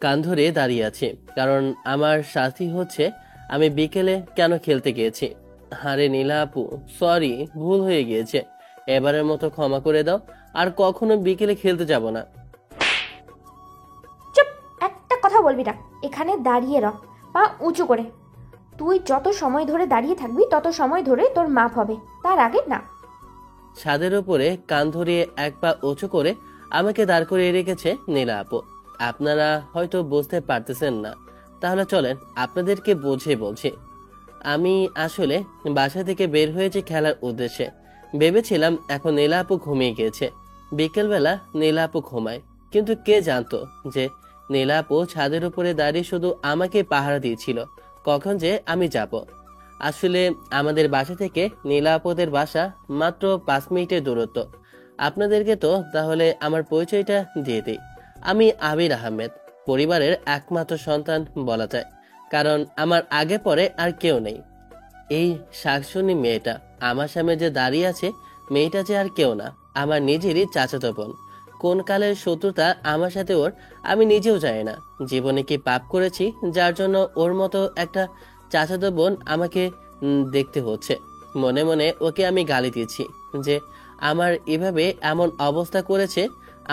কান ধরে দাঁড়িয়ে আছি, কারণ আমার সাথী হচ্ছে আমি বিকেলে কেন খেলতে গিয়েছি। আরে নীলা আপু, সরি, ভুল হয়ে গিয়েছে, এবারের মতো ক্ষমা করে দাও। আর কখনো বিকেলে খেলতে যাব না। চুপ, একটা কথা বলবি না। এখানে দাঁড়িয়ে রহ, পা উঁচু করে। তুই যত সময় ধরে দাঁড়িয়ে থাকবি তত সময় ধরে তোর মাপ হবে, তার আগে না। ছাদের উপরে কান ধরিয়ে এক পা উঁচু করে আমাকে দাঁড় করিয়ে রেখেছে নীলা আপু। আপনারা হয়তো বুঝতে পারতেছেন না, তাহলে চলেন আপনাদেরকে বুঝিয়ে বলছি। আমি আসলে বাসা থেকে বের হয়েছি খেলার উদ্দেশ্যে। ভেবেছিলাম এখন নীলা আপু ঘুমিয়ে গিয়েছে, বিকেলবেলা নীলা আপু ঘুমায়। কিন্তু কে জানতো যে নীলা আপু ছাদের উপরে দাঁড়িয়ে শুধু আমাকে পাহারা দিয়েছিল কখন যে আমি যাব। আসলে আমাদের বাসা থেকে নীলা আপুদের বাসা মাত্র 5 মিনিটের দূরত্ব। আপনাদেরকে তো তাহলে আমার পরিচয়টা দিয়ে দিই। আমি আবির আহমেদ, পরিবারের একমাত্র সন্তান বলা যায়, কারণ আমার আগে পরে আর কেউ নেই। এই শাকসুনি মেয়েটা আমার সামনে যে দাঁড়িয়ে আছে, মেয়েটা যে আর কেউ না, আমার নিজেরই চাচাতো বোন। কোন কালের শত্রুতা আমার সাথে ওর, আমি নিজেও জানি না। জীবনে কি পাপ করেছি যার জন্য ওর মতো একটা চাচাতো বোন আমাকে দেখতে হচ্ছে। মনে মনে ওকে আমি গালি দিয়েছি যে আমার এভাবে এমন অবস্থা করেছে।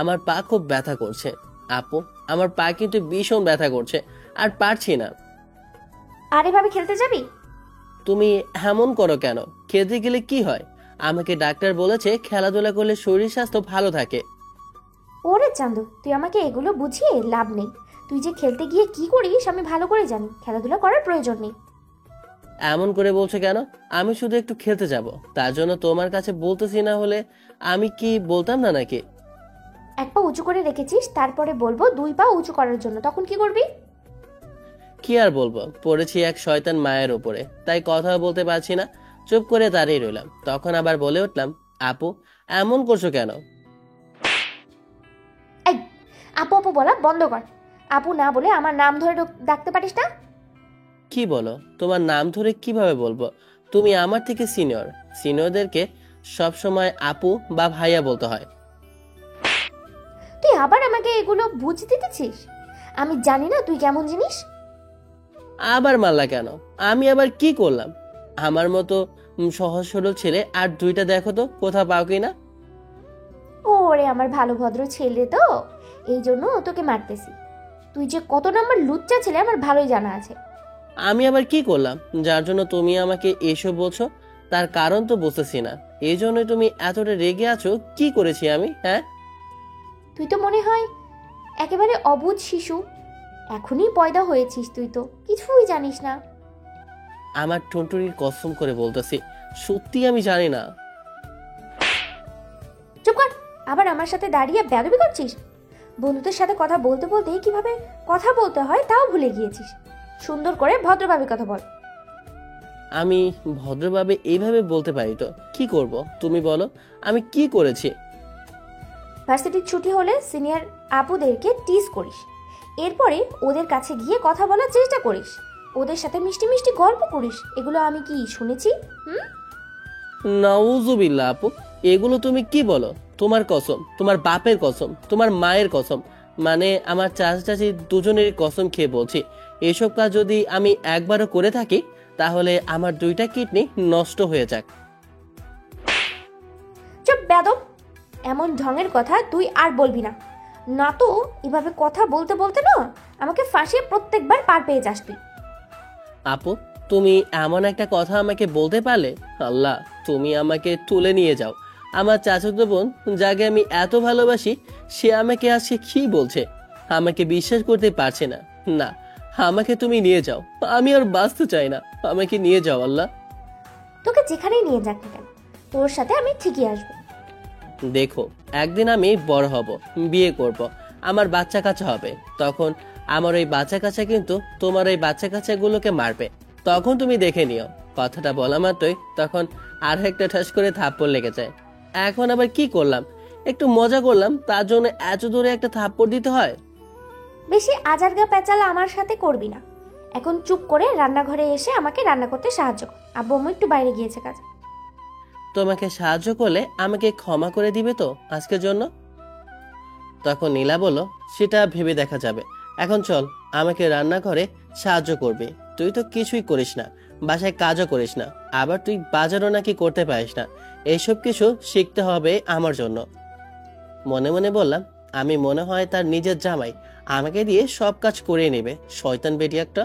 আমার পা খুব ব্যথা করছে আপু, আমার পা কিন্তু ভীষণ ব্যথা করছে, আর পারছি না। আর এভাবে খেলতে যাবি? তুমি এমন করো কেন? খেলতে গেলে কি হয়? আমাকে ডাক্তার বলেছে খেলাধুলা করলে শরীর স্বাস্থ্য ভালো থাকে। ওরে চান্দু, তুই আমাকে এগুলো বুঝিয়ে লাভ নেই। তুই যে খেলতে গিয়ে কি করিস আমি ভালো করে জানি। খেলাধুলা করার প্রয়োজন নেই। এমন করে বলছো কেন? আমি শুধু একটু খেলতে যাব, তার জন্য তোমার কাছে বলতেছি, না হলে আমি কি বলতাম না নাকি? এক পা উঁচু করে রেখেছিস, তারপরে বলবো 2 পা উঁচু করার জন্য, তখন কি করবি? কি আর বলবো, পড়েছি এক শয়তান মায়ের উপরে, তাই কথা বলতে পারছি না, চুপ করে দাঁড়িয়ে রইলাম। তখন আবার বলে উঠলাম, আপু এমন করছো কেন? এই, আপু আপু বলা বন্ধ কর। আপু না বলে আমার নাম ধরে ডাকতে পারিস না? কি বলো? তোমার নাম ধরে কিভাবে বলবো? তুমি আমার থেকে সিনিয়র, সিনিয়রদেরকে সব সময় আপু বা ভাইয়া বলতে হয়। তুই আবার আমাকে এগুলো বুঝ দিতেছিস? আমি জানি না তুই কেমন জিনিস। আবার মারলা কেন? আমি আবার কি করলাম? আমার মতো সহজ সরল ছেলে আর দুইটা দেখো তো কোথাও পাও কিনা। ওরে আমার ভালো ভদ্র ছেলে তো, এই জন্য তোকে মারতেছি। তুই যে কত নম্বর লুচ্চা ছেলে আমার ভালোই জানা আছে। আমি আবার কি করলাম যার জন্য তুমি আমাকে এসব বলছো? তার কারণ তো বুঝতেছি না, এই জন্যই তুমি এতটা রেগে আছো। কি করেছি আমি, হ্যাঁ? তুই তো মনে হয় একেবারে অবুঝ শিশু। এখনই পয়দা হয়েছিস, তুই তো কিছুই জানিস না। আমার টুনটুনির কসম করে বলতেছি, সত্যি আমি জানি না। চুপ কর, আবার আমার সাথে দাঁড়িয়ে বেয়াদবি করছিস। বন্ধুদের সাথে কথা বলতে বলতে কিভাবে কথা বলতে হয় তাও ভুলে গিয়েছিস। সুন্দর করে ভদ্রভাবে কথা বল। আমি ভদ্রভাবে এইভাবে বলতে পারি তো কি করব, তুমি বলো আমি কি করেছি? ভার্সিটির ছুটি হলে সিনিয়র আপুদেরকে টিজ করিস, এরপরে ওদের কাছে গিয়ে কথা বলার চেষ্টা করিস, ওদের সাথে মিষ্টি মিষ্টি গল্প করিস। এগুলো আমি কি শুনেছি? নাউজুবিল্লাহ আপু, এগুলো তুমি কি বলো? তোমার কসম, তোমার বাপের কসম, তোমার মায়ের কসম, মানে আমার চাচা চাচি দুজনেরই কসম খেয়ে বলছি, এসব কাজ যদি আমি একবারও করে থাকি তাহলে আমার 2টা কিডনি নষ্ট হয়ে যাক। চুপ বেয়াদব, এমন ঢঙের কথা তুই আর বলবি না। না তো এভাবে কথা বলতে বলতে না আমাকে ফাঁসিয়ে প্রত্যেকবার পার পেয়ে যাস তুই। আপু তুমি এমন একটা কথা আমাকে বলতে পারলে? আল্লাহ, তুমি আমাকে তুলে নিয়ে যাও। আমার চাচাতো বোন, যাকে আমি এত ভালোবাসি, সে আমাকে আজকে কি বলছে? আমাকে বিশ্বাস করতে পারছে না। না, আমাকে তুমি নিয়ে যাও, আমি আর বাঁচতে চাই না, আমাকে নিয়ে যাও আল্লাহ। তোকে যেখানেই নিয়ে যাক না কেন, তোর সাথে আমি ঠিকই আসবো। দেখো, একদিন আমি বড় হব, বিয়ে করব, আমার বাচ্চা কাচ্চা হবে, তখন আমার ওই বাচ্চা কাচ্চা কিন্তু তোমার ওই বাচ্চা কাচ্চাগুলোকে মারবে। তখন তুমি দেখে নিও। কথাটা বলা মাত্রই তখন আর একটা ঠাস করে থাপ্পড় লেগে যায়। এখন আবার কি করলাম? একটু মজা করলাম, তার জন্য এত দূরে একটা থাপ্পড় দিতে হয়? বেশি আজারগা পেঁচালা আমার সাথে করবি না। এখন চুপ করে রান্নাঘরে এসে আমাকে রান্না করতে সাহায্য কর। আব্বু আম্মু একটু বাইরে গিয়েছে কাজে। তোমাকে সাহায্য করলে আমাকে ক্ষমা করে দিবে তো আজকের জন্য? তখন নীলা বলল, সেটা ভেবে দেখা যাবে, এখন চল, আমাকে রান্নাঘরে সাহায্য করবি। তুই তো কিছুই করিস না, বাসায় কাজও করিস না, আবার তুই বাজারও নাকি করতে পারিস না। এইসব কিছু শিখতে হবে আমার জন্য। মনে মনে বললাম, আমি মনে হয় তার নিজের জামাই, আমাকে দিয়ে সব কাজ করিয়ে নেবে। শয়তান বেটি একটা।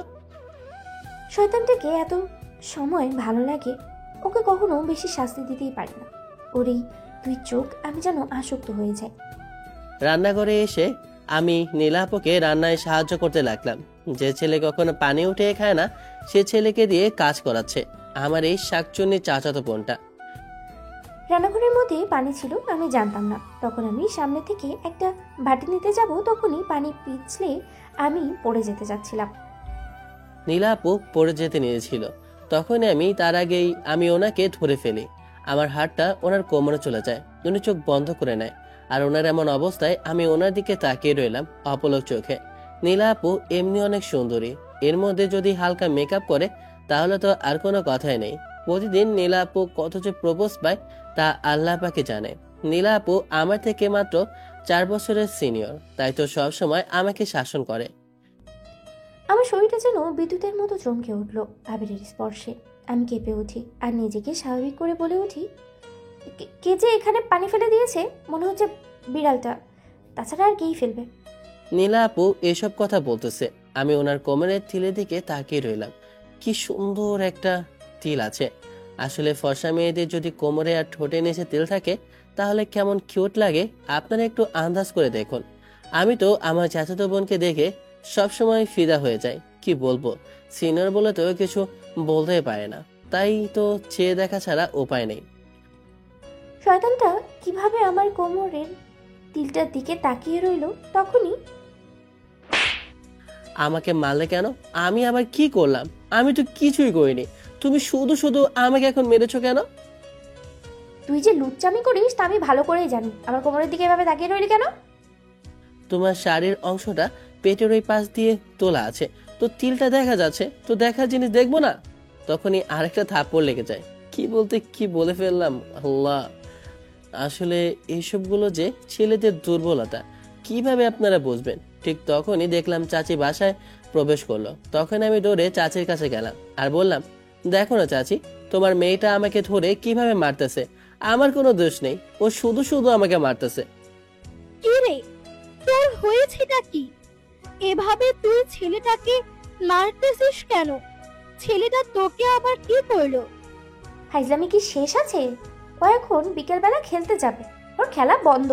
শয়তানটাকে এত সময় ভালো লাগে, ওকে কখনো বেশি শাস্তি দিতেই পারি না। ওর এই দুই চোখ আমি যেন আসক্ত হয়ে যাই। রান্নাঘরে এসে আমি নীলাপকে রান্নায় সাহায্য করতে লাগলাম। যে ছেলে কখনো পানি উঠিয়ে খায় না, সে ছেলেকে দিয়ে কাজ করাচ্ছে আমার এই শাকচুন্নি চাচাতো বোনটা। রান্নাঘরের মধ্যে পানি ছিল, আমি জানতাম না। তখন আমি সামনে থেকে একটা বাটি নিতে যাব, তখনই পানি পিছলে আমি পড়ে যেতে যাচ্ছিলাম। নীলাপু পড়ে যেতে নিয়েছিল, তখন আমি তার আগেই আমি ওনাকে ধরে ফেলি। আমার হাতটা ওনার কোমরে চলে যায়, উনি চোখ বন্ধ করে নেয়। আর ওনার এমন অবস্থায় আমি ওনার দিকে তাকিয়ে রইলাম অপলক চোখে। নীলাপু এমনি অনেক সুন্দরী, এর মধ্যে যদি হালকা মেকআপ করে তাহলে তো আর কোনো কথাই নেই। প্রতিদিন নীলাপু কত যে প্রপোজ পায় তা আল্লাহ পাকে জানে। নীলাপু আমার থেকে মাত্র 4 বছরের সিনিয়র, তাই তো সব সময় আমাকে শাসন করে। আমার শরীরটা যেন বিদ্যুতের মতো চমকে উঠল আবিরের স্পর্শে। আমি কেঁপে উঠি আর নিজেকে স্বাভাবিক করে বলে উঠি, কে যে এখানে পানি ফেলে দিয়েছে? মনে হচ্ছে বিড়ালটা, তাছাড়া আর কেই ফেলবে? নীলা আপু এসব কথা বলতেছে, আমি ওনার কোমরের তিলের দিকে তাকিয়ে রইলাম। কি সুন্দর একটা তিল আছে। আসলে ফর্সা মেয়েদের যদি কোমরে আর ঠোঁটে নিচে তিল থাকে তাহলে কেমন কিউট লাগে আপনারা একটু আন্দাজ করে দেখুন। আমি তো আমার চাচাতো বোনকে দেখে সবসময় ফিদা হয়ে যাই। কি বলবো, সিনিয়র বলে তো কিছু বলতেই পারে না, তাই তো চেয়ে দেখা ছাড়া উপায় নেই। শয়তানটা কিভাবে আমার কোমরের তিলটার দিকে তাকিয়ে রইল, তখনই আমাকে মারলে কেন? আমি আবার কি করলাম? আমি তো কিছুই করিনি, তুমি শুধু শুধু আমাকে এখন মেরেছো কেন? তুই যে লুচ্চামি করিস তা আমি ভালো করেই জানি। আমার কোমরের দিকে এভাবে তাকিয়ে রইলি কেন? তোমার শাড়ির অংশটা পেটের ওই পাশ দিয়ে তোলা আছে, তো তিলটা দেখা যাচ্ছে, তো দেখার জিনিস দেখবো না? তখনই আরেকটা থাপ্পড় লেগে যায়। কি বলতে কি বলে ফেললাম, আল্লাহ। আসলে এইসবগুলো যে ছেলেদের দুর্বলতা, কিভাবে আপনারা বুঝবেন? ঠিক তখনই দেখলাম চাচি বাসায় প্রবেশ করলো। তখন আমি দৌড়ে চাচির কাছে গেলাম আর বললাম, দেখো না চাচি, তোমার মেয়েটা আমাকে ধরে কিভাবে মারতেছে। আমার কোনো দোষ নেই, ও শুধু শুধু আমাকে মারতেছে। কি রে, তোর হয়েছেটা কি? এভাবে তুই ছেলেটাকে মারতেছিস কেন? ছেলেটা তোকে আবার কি করলো? ফাইজলামি কি শেষ আছে? ও এখন বিকেলবেলা খেলতে যাবে, ওর খেলা বন্ধ।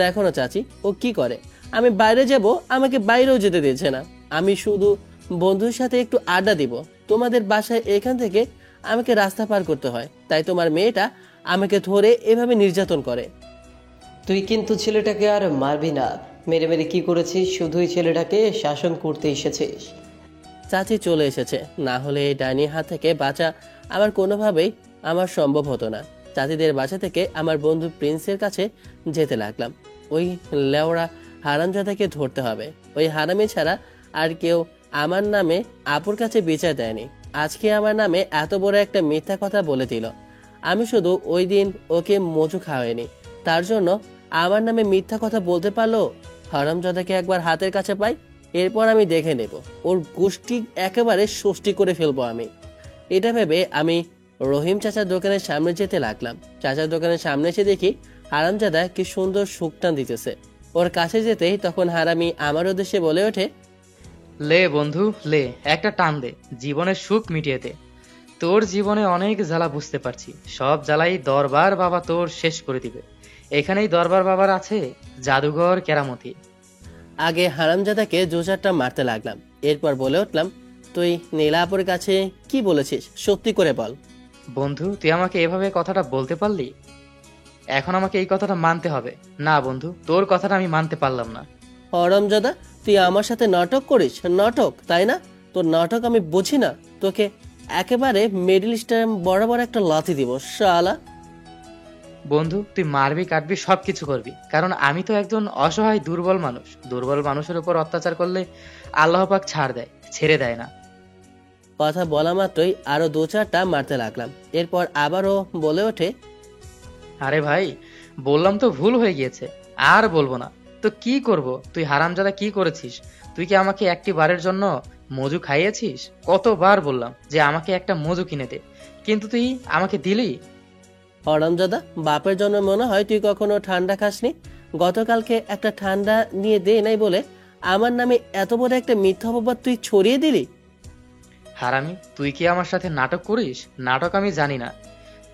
দেখো না চাচি, ও কি করে। আমি বাইরে যাব, আমাকে বাইরেও যেতে দিচ্ছে না। আমি শুধু বন্ধুর সাথে একটু আড্ডা দিব, তোমাদের বাসায় এখান থেকে আমাকে রাস্তা পার করতে হয়, তাই তোমার মেয়েটা আমাকে ধরে এভাবে নির্যাতন করে। তুই কিন্তু ছেলেটাকে আর মারবি না। মেরে মেরে কি করেছিস? শুধুই ছেলেটাকে শাসন করতে এসেছিস। চাচি চলে এসেছে, না হলে এই ডাইনির হাত থেকে বাঁচা আমার কোনোভাবেই আমার সম্ভব হতো না। চাচিদের বাসা থেকে আমার বন্ধু প্রিন্সের কাছে যেতে লাগলাম। ওই লেওড়া হারামজাদাকে ধরতে হবে। ওই হারামি ছাড়া আর কেউ আমার নামে আপুর কাছে বিচার দেয়নি। আজকে আমার নামে এত বড় একটা মিথ্যা কথা বলে দিল। আমি শুধু ওই দিন ওকে মজু খাওয়াইনি, তার জন্য আমার নামে মিথ্যা কথা বলতে পারলো। হারামজাদাকে একবার হাতের কাছে পাই, এরপর আমি দেখে নেব ওর গোষ্ঠী একেবারে ষষ্ঠী করে ফেলবো আমি। এটা ভেবে আমি রহিম চাচার দোকানের সামনে যেতে লাগলাম। চাচার দোকানের সামনে এসে দেখি হারামজাদা কি সুন্দর সুকটান দিতেছে। ওর কাছে যেতেই তখন হারামি আমার উদ্দেশ্যে বলে ওঠে, লে বন্ধু লে, একটা টান দে, জীবনের সুখ মিটিয়ে দে। তোর জীবনে অনেক জ্বালা বুঝতে পারছি, সব জ্বালাই দরবার বাবা তোর শেষ করে দিবে। এখানেই দরবার বাবার আছে জাদুঘর কেরামতি। আগে হারামজাদাকে জোচারটা মারতে লাগলাম, এরপর বলে উঠলাম, তুই নীলাপুর কাছে কি বলেছিস সত্যি করে বল। বন্ধু, তুই আমাকে এভাবে কথাটা বলতে পারলি? এখন আমাকে এই কথাটা মানতে হবে। না বন্ধু, তোর কথাটা আমি মানতে পারলাম না। হারামজাদা, তুই আমার সাথে নাটক করিস? নাটক, তাই না? তোর নাটক আমি বুঝি না। তোকে একেবারে মিডল স্টার বরাবর একটা লাথি দিব শালা। বন্ধু, তুই মারবি কাটবি সবকিছু করবি, কারণ আমি তো একজন অসহায় দুর্বল মানুষ। দুর্বল মানুষের উপর অত্যাচার করলে আল্লাহ পাক ছাড় দেয়, ছেড়ে দেয় না। কথা বলা মাত্রই আরো 2-4টা মারতে লাগলাম। এরপর আবারও বলে ওঠে, আরে ভাই, বললাম তো ভুল হয়ে গিয়েছে, আর বলবো না। তো কি করব? তুই হারামজাদা কি করেছিস? তুই কি আমাকে একটি বারের জন্য মজু খাইয়েছিস? কতবার বললাম যে আমাকে একটা মজু কিনে দে, কিন্তু তুই আমাকে দিলি। হরামজাদা, বাপের জন্য মনে হয় তুই কখনো ঠান্ডা খাসনি। গতকালকে একটা ঠান্ডা নিয়ে দে নাই বলে আমার নামে এত বড় একটা মিথ্যা অপবাদ তুই ছড়িয়ে দিলি। হারামি, তুই কি আমার সাথে নাটক করিস? নাটক আমি জানি না।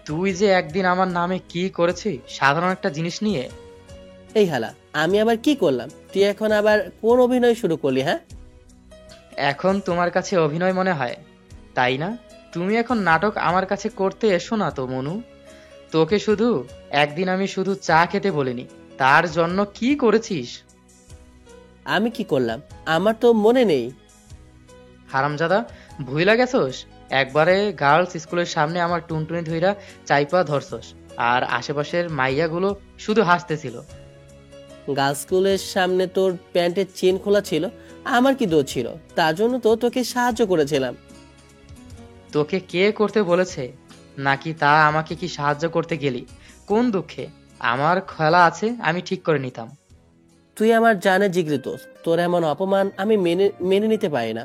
তুই যে একদিন আমার নামে কি করেছিস সাধারণ একটা জিনিস নিয়ে। এই হালা, আমি আবার কি করলাম? তুই এখন আবার কোন অভিনয় শুরু করলি? হ্যাঁ, এখন তোমার কাছে অভিনয় মনে হয়, তাই না? তুমি এখন নাটক আমার কাছে করতে এসো না তো মনু। তোকে শুধু একদিন আমি শুধু চা খেতে বলিনি, তার জন্য কি করেছিস? আমি কি করলাম আমার তো মনে নেই। হারামজাদা, ভুইলা গেছস? একবারে গার্লস স্কুলের সামনে আমার টুনটুনি ধইরা চাইপা ধরছস, আর আশেপাশের মাইয়াগুলো শুধু হাসতেছিল। গার্লস স্কুলের সামনে তোর প্যান্টের চেন খোলা ছিল, আমার কি দোষ ছিল? তার জন্য তো তোকে সাহায্য করেছিলাম। তোকে কে করতে বলেছে? নাকি তা আমাকে কি সাহায্য করতে গেলি? কোন দুঃখে? আমার খেলা আছে, আমি ঠিক করে নিতাম। তুই আমার জানে জিগরি দোষ, তোর এমন অপমান আমি মেনে মেনে নিতে পারি না।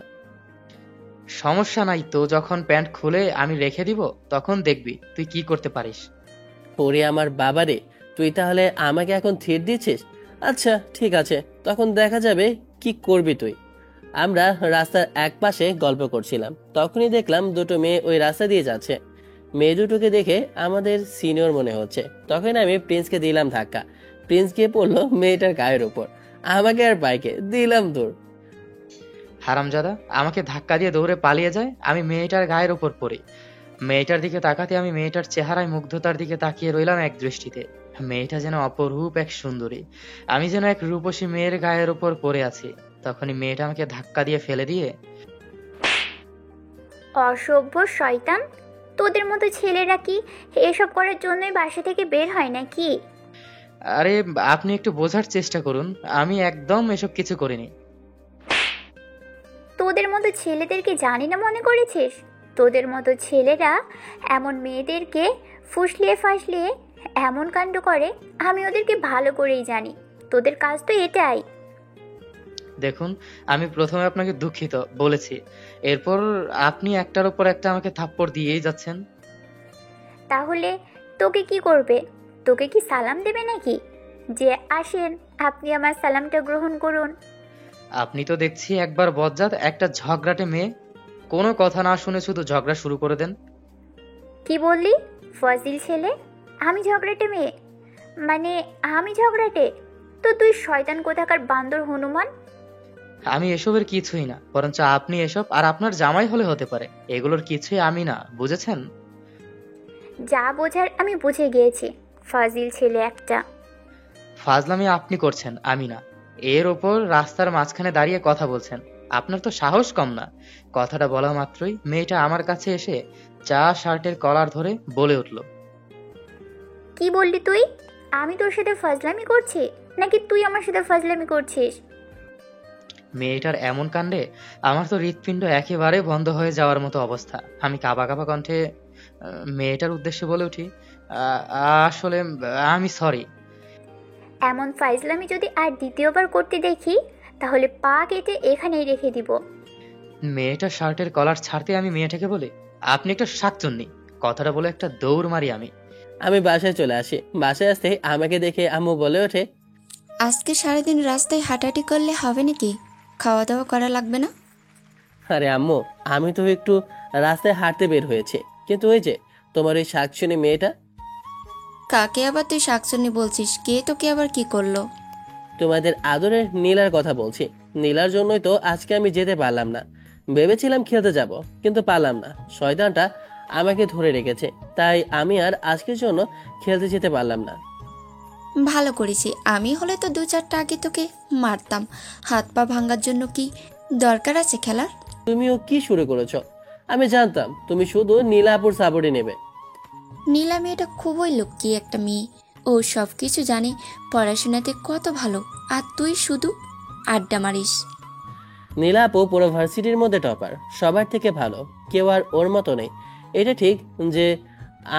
সমস্যা নাই তো, যখন প্যান্ট খুলে আমি রেখে দিব তখন দেখবি তুই কি করতে পারিস। ওরে আমার বাবারে, তুই তাহলে আমাকে এখন থির দিচ্ছিস? আচ্ছা ঠিক আছে, তখন দেখা যাবে কি করবি তুই। আমরা রাস্তার এক পাশে গল্প করছিলাম, তখনই দেখলাম দুটো মেয়ে ওই রাস্তা দিয়ে যাচ্ছে। মেয়ে দুটোকে দেখে আমাদের সিনিয়র মনে হচ্ছে। তখন আমি প্রিন্সকে দিলাম ধাক্কা। প্রিন্স গিয়ে পড়লো মেয়েটার গায়ের ওপর, আমাকে আর পাইকে দিলাম দৌড়। হারামজাদা আমাকে ধাক্কা দিয়ে দৌড়ে পালিয়ে যায়, আমি মেয়েটার গায়ের ওপর পড়ি। মেয়েটার দিকে তাকাতে আমি মেয়েটার চেহারায় মুগ্ধতার দিকে তাকিয়ে রইলাম এক দৃষ্টিতে। মেয়েটা যেন অপরূপ এক সুন্দরী, আমি যেন এক রূপসী মেয়ের গায়ের ওপর পড়ে আছি। তখনই মেয়েটা আমাকে ধাক্কা দিয়ে ফেলে দিয়ে, অসভ্য শয়তান, তোদের মতো ছেলেরা কি এসব করার জন্যই বাসা থেকে বের হয় নাকি? আরে আপনি একটু বোঝার চেষ্টা করুন, আমি একদম এসব কিছু করিনি। তোদের মতো ছেলেদেরকে জানি না মনে করেছিস? তোদের মতো ছেলেরা এমন মেয়েদেরকে ফুসলিয়ে ফাসলিয়ে এমন কাণ্ড করে, আমি ওদেরকে ভালো করেই জানি। তোদের কাজ তো এটাই। দেখুন, আমি প্রথমে আপনাকে দুঃখিত বলেছি, এরপর আপনি একটার উপর একটা আমাকে থাপ্পড় দিয়েই যাচ্ছেন। তাহলে তোকে কি করবে? তোকে কি সালাম দেবে নাকি? যে আসেন, আপনি আমার সালামটা গ্রহণ করুন। আপনি তো দেখছি একবার বজ্জাত একটা ঝগড়াটে মেয়ে, কোনো কথা না শুনে শুধু ঝগড়া শুরু করে দেন। কি বললি? ফজিল ছেলে? আমি ঝগড়াটে মেয়ে? মানে আমি ঝগড়াটে? তো তুই শয়তান কোথাকার বান্দর হনুমান। আমি এসবের কিছুই না, বরঞ্চ আপনি এসব, আর আপনার জামাই হলে হতে পারে, এগুলোর কিছুই আমি না, বুঝেছেন? যা বোঝার আমি বুঝে গিয়েছি, ফাজিল ছেলে একটা। ফাজলামি আপনি করছেন, আমি না। এর ওপর রাস্তার মাঝখানে দাঁড়িয়ে কথা বলছেন, আপনার তো সাহস কম না। কথাটা বলা মাত্রই মেয়েটা আমার কাছে এসে চা শার্টের কলার ধরে বলে উঠল, কি বললি তুই? আমি তোর সাথে ফাজলামি করছি নাকি তুই আমার সাথে ফাজলামি করছিস? মেয়েটার এমন কাণ্ডে আমার তো হৃৎপিণ্ড একেবারে বন্ধ হয়ে যাওয়ার মতো অবস্থা। আমি কাঁপা কাঁপা কণ্ঠে মেয়েটার উদ্দেশ্যে বলে উঠি, আসলে আমি সরি। এমন ফাজলামি যদি আর দ্বিতীয়বার করতে দেখি, তাহলে পা কেটে এখানেই রেখে দিব। মেয়েটার শার্টের কলার ছাড়তে আমি মেয়েটাকে বলি, আপনি একটা শাকচুন্নি। কথাটা বলে একটা দৌড় মারি আমি। আমি বাসায় চলে আসি। বাসায় আসতে আমাকে দেখে আম্মু বলে ওঠে, আজকে সারাদিন রাস্তায় হাঁটাহাঁটি করলে হবে নাকি? খাওয়া দাওয়া করা লাগবে না? আরে আম্মু, আমি তো একটু রাস্তায় হাঁটতে বের হয়েছে, কিন্তু ওই যে তোমার ওই শাকচুনি মেয়েটা। কাকে আবার তুই শাকচুন্নি বলছিস? কে তোকে আবার কি করলো? তোমাদের আদরের নীলার কথা বলছি। নীলার জন্যই তো আজকে আমি যেতে পারলাম না। ভেবেছিলাম খেলতে যাব, কিন্তু পারলাম না। শয়তানটা আমাকে ধরে রেখেছে, তাই আমি আর আজকের জন্য খেলতে যেতে পারলাম না। ভালো করেছি। আমি হলে তো 2-4টা আগে তোকে মারতাম। হাত পা ভাঙার জন্য কি দরকার আছে খেলার? তুমিও কি শুরু করেছো? আমি জানতাম তুমি শুধু নীলাপুর সাপোর্টে নেবে। নীলা মেয়েটা খুবই লক্ষ্মী একটা মেয়ে। ও সব কিছু জানে, পড়াশোনাতে কত ভালো, আর তুই শুধু আড্ডা মারিস। নীলাপু পুরো ভার্সিটির মধ্যে টপার, সবার থেকে ভালো। কেউ আর ওর মতো নেই। এটা ঠিক যে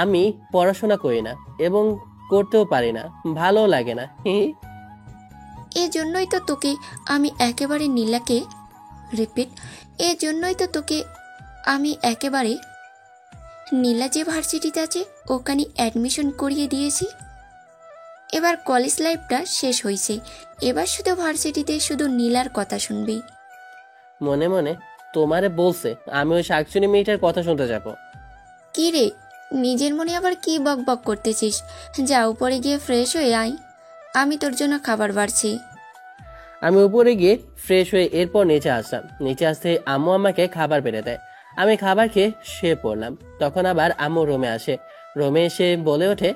আমি পড়াশোনা করি না এবং করতেও পারি না, ভালো লাগে না। এজন্যই তো তোকে আমি একেবারে নীলা যে ভার্সিটিতে আছে ওখানে অ্যাডমিশন করিয়ে দিয়েছি। এবার কলেজ লাইফটা শেষ হয়েছে, এবার শুধু ভার্সিটিতে শুধু নীলার কথা শুনবি। মনে মনে তোমারে বলছে আমি ওই শাকচুনি মেয়েটার কথা শুনতে যাব। কি রে, নিজের মনে আবার কি বক বক করতেছিস? যা উপরে গিয়ে ফ্রেশ হয়ে আয়, আমি তোর জন্য খাবার বাড়ছি। আমি উপরে গিয়ে ফ্রেশ হয়ে এরপর নিচে আসলাম। নিচে আসতে আম্মু আমাকে খাবার বেড়ে দেয়। আমি খাবার খেয়ে শুয়ে পড়লাম। তখন আবার আম্মু রুমে আসে। রুমে এসে বলে ওঠে,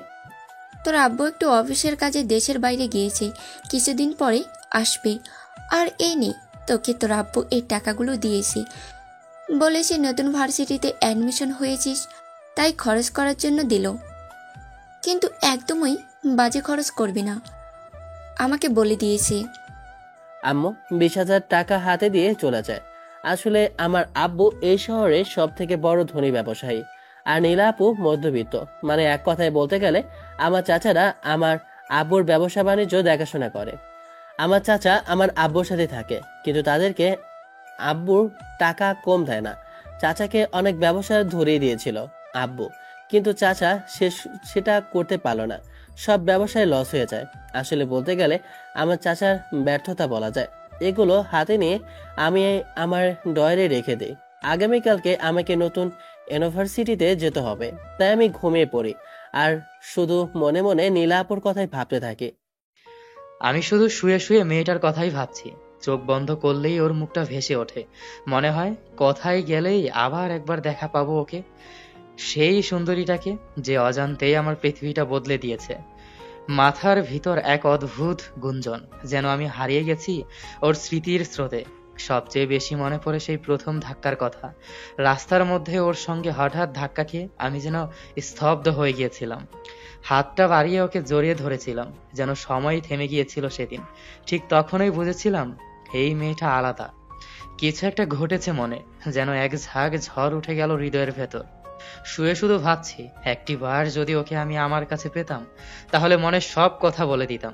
তোর আব্বু একটু অফিসের কাজে দেশের বাইরে গিয়েছে, কিছুদিন পরে আসবে। আর এই নে, তোকে তোর আব্বু এই টাকাগুলো দিয়েছি। বলেছে নতুন ভার্সিটিতে অ্যাডমিশন হয়েছিস, তাই খরচ করার জন্য দিল। কিন্তু একদমই বাজে খরচ করবি না, আমাকে বলে দিয়েছে। আম্মু 20,000 টাকা হাতে দিয়ে চলে যায়। আসলে আমার আব্বু এই শহরের সব থেকে বড় ধনী ব্যবসায়ী, আর নীলা আপু মধ্যবিত্ত। মানে এক কথায় বলতে গেলে আমার চাচারা আমার আব্বুর ব্যবসা বাণিজ্য দেখাশোনা করে। আমার চাচা আমার আব্বুর সাথে থাকে, কিন্তু তাদেরকে আব্বুর টাকা কম দেয় না। চাচাকে অনেক ব্যবসা ধরিয়ে দিয়েছিল আব্বু, কিন্তু চাচা সেটা করতে পারলো না। সব ব্যবসায় লস হয়ে যায়। আসলে বলতে গেলে আমার চাচার ব্যর্থতা বলা যায়। এগুলো হাতে নিয়ে আমি আমার ডয়ারে রেখে দিই। আগামীকালকে আমাকে নতুন ইউনিভার্সিটিতে যেতে হবে, তাই আমি ঘুমিয়ে পড়ি আর শুধু মনে মনে নীলা আপুর কথাই ভাবতে থাকি। আমি শুধু শুয়ে শুয়ে মেয়েটার কথাই ভাবছি। চোখ বন্ধ করলেই ওর মুখটা ভেসে ওঠে। মনে হয় কোথায় গেলেই আবার একবার দেখা পাবো ওকে, সেই সুন্দরীটাকে যে অজান্তেই আমার পৃথিবীটা বদলে দিয়েছে। মাথার ভিতর এক অদ্ভুত গুঞ্জন, যেন আমি হারিয়ে গেছি ওর স্মৃতির স্রোতে। সবচেয়ে বেশি মনে পড়ে সেই প্রথম ধাক্কার কথা। রাস্তার মধ্যে ওর সঙ্গে হঠাৎ ধাক্কা খেয়ে আমি যেন স্তব্ধ হয়ে গিয়েছিলাম। হাতটা বাড়িয়ে ওকে জড়িয়ে ধরেছিলাম, যেন সময় থেমে গিয়েছিল সেদিন। ঠিক তখনই বুঝেছিলাম এই মেয়েটা আলাদা। কিছু একটা ঘটেছে মনে, যেন এক ঝাঁক ঝড় উঠে গেল হৃদয়ের ভেতর। শুয়ে শুধু ভাবছি, একটিবার যদি ওকে আমি আমার কাছে পেতাম, তাহলে মনে সব কথা বলে দিতাম।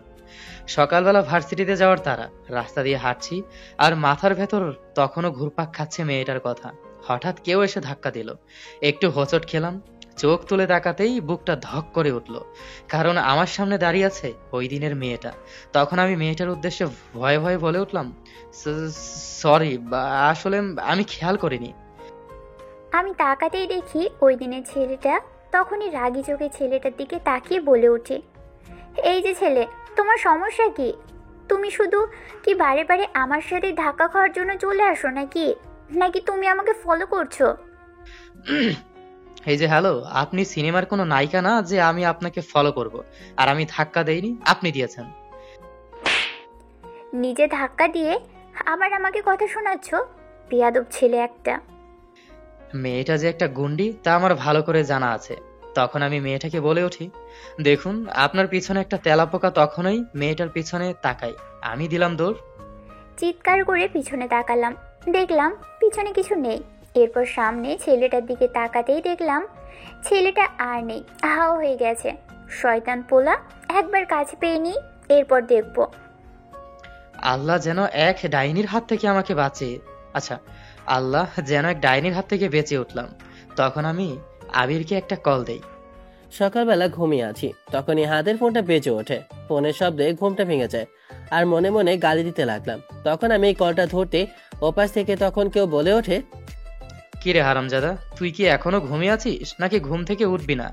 সকালবেলা ভার্সিটিতে যাওয়ার তারা, রাস্তা দিয়ে হাঁটছি আর মাথার ভেতর তখনও ঘুরপাক খাচ্ছে মেয়েটার কথা। হঠাৎ কেউ এসে ধাক্কা দিল। একটু হোঁচট খেলাম। চোখ তুলে তাকাতেই বুকটা ধক করে উঠল, কারণ আমার সামনে দাঁড়িয়ে আছে ওই দিনের মেয়েটা। তখন আমি মেয়েটার উদ্দেশ্যে ভয়ে ভয়ে বলে উঠলাম, সরি, আসলে আমি খেয়াল করিনি। আমি তাকাতেই দেখি ওই দিনের ছেলেটা। তখনই রাগী চোখে ছেলেটার দিকে তাকিয়ে বলে উঠি, এই যে ছেলে, তোমার সমস্যা কি? তুমি শুধু কি বারে বারে আমার সাথে ধাক্কা খাওয়ার জন্য চলে আসো নাকি? নাকি তুমি আমাকে ফলো করছো? এই যে হ্যালো, আপনি সিনেমার কোনো নায়িকা না যে আমি আপনাকে ফলো করব। আর আমি ধাক্কা দেইনি, আপনি দিয়েছেন। নিজে ধাক্কা দিয়ে আবার আমাকে কথা শোনাচ্ছ? বেয়াদব ছেলে একটা। মেয়েটা যে একটা গুন্ডি তা আমার ভালো করে জানা আছে। তখন আমি মেয়েটাকে বলে উঠি, দেখুন আপনার পিছনে একটা তেলাপোকা। তখনই মেয়েটার পিছনে তাকাই, আমি দিলাম দৌড়। চিৎকার করে পিছনে তাকালাম, দেখলাম পিছনে কিছু নেই। এরপর সামনে ছেলেটার দিকে তাকাতেই দেখলাম ছেলেটা আর নেই, হাও হয়ে গেছে। শয়তান পোলা, একবার কাছে পেয়ে নি, এরপর দেখব। আল্লাহ যেন এক ডাইনির হাত থেকে আমাকে বাঁচিয়ে, আচ্ছা, আল্লাহ যেন এক ডাইনির হাত থেকে বেঁচে উঠলাম। তখন আমি আবিরকে একটা কল দেই। সকালবেলা ঘুমিয়ে আছি, তখনই হাতের ফোনটা বেজে ওঠে। ফোনের শব্দে ঘুমটা ভেঙে যায় আর মনে মনে গালি দিতে লাগলাম। তখন আমি কলটা ধরতে ওপাশ থেকে তখন কেউ বলে ওঠে, কিরে হারামজাদা, তুই কি এখনো ঘুমিয়ে আছিস নাকি ঘুম থেকে উঠবি না?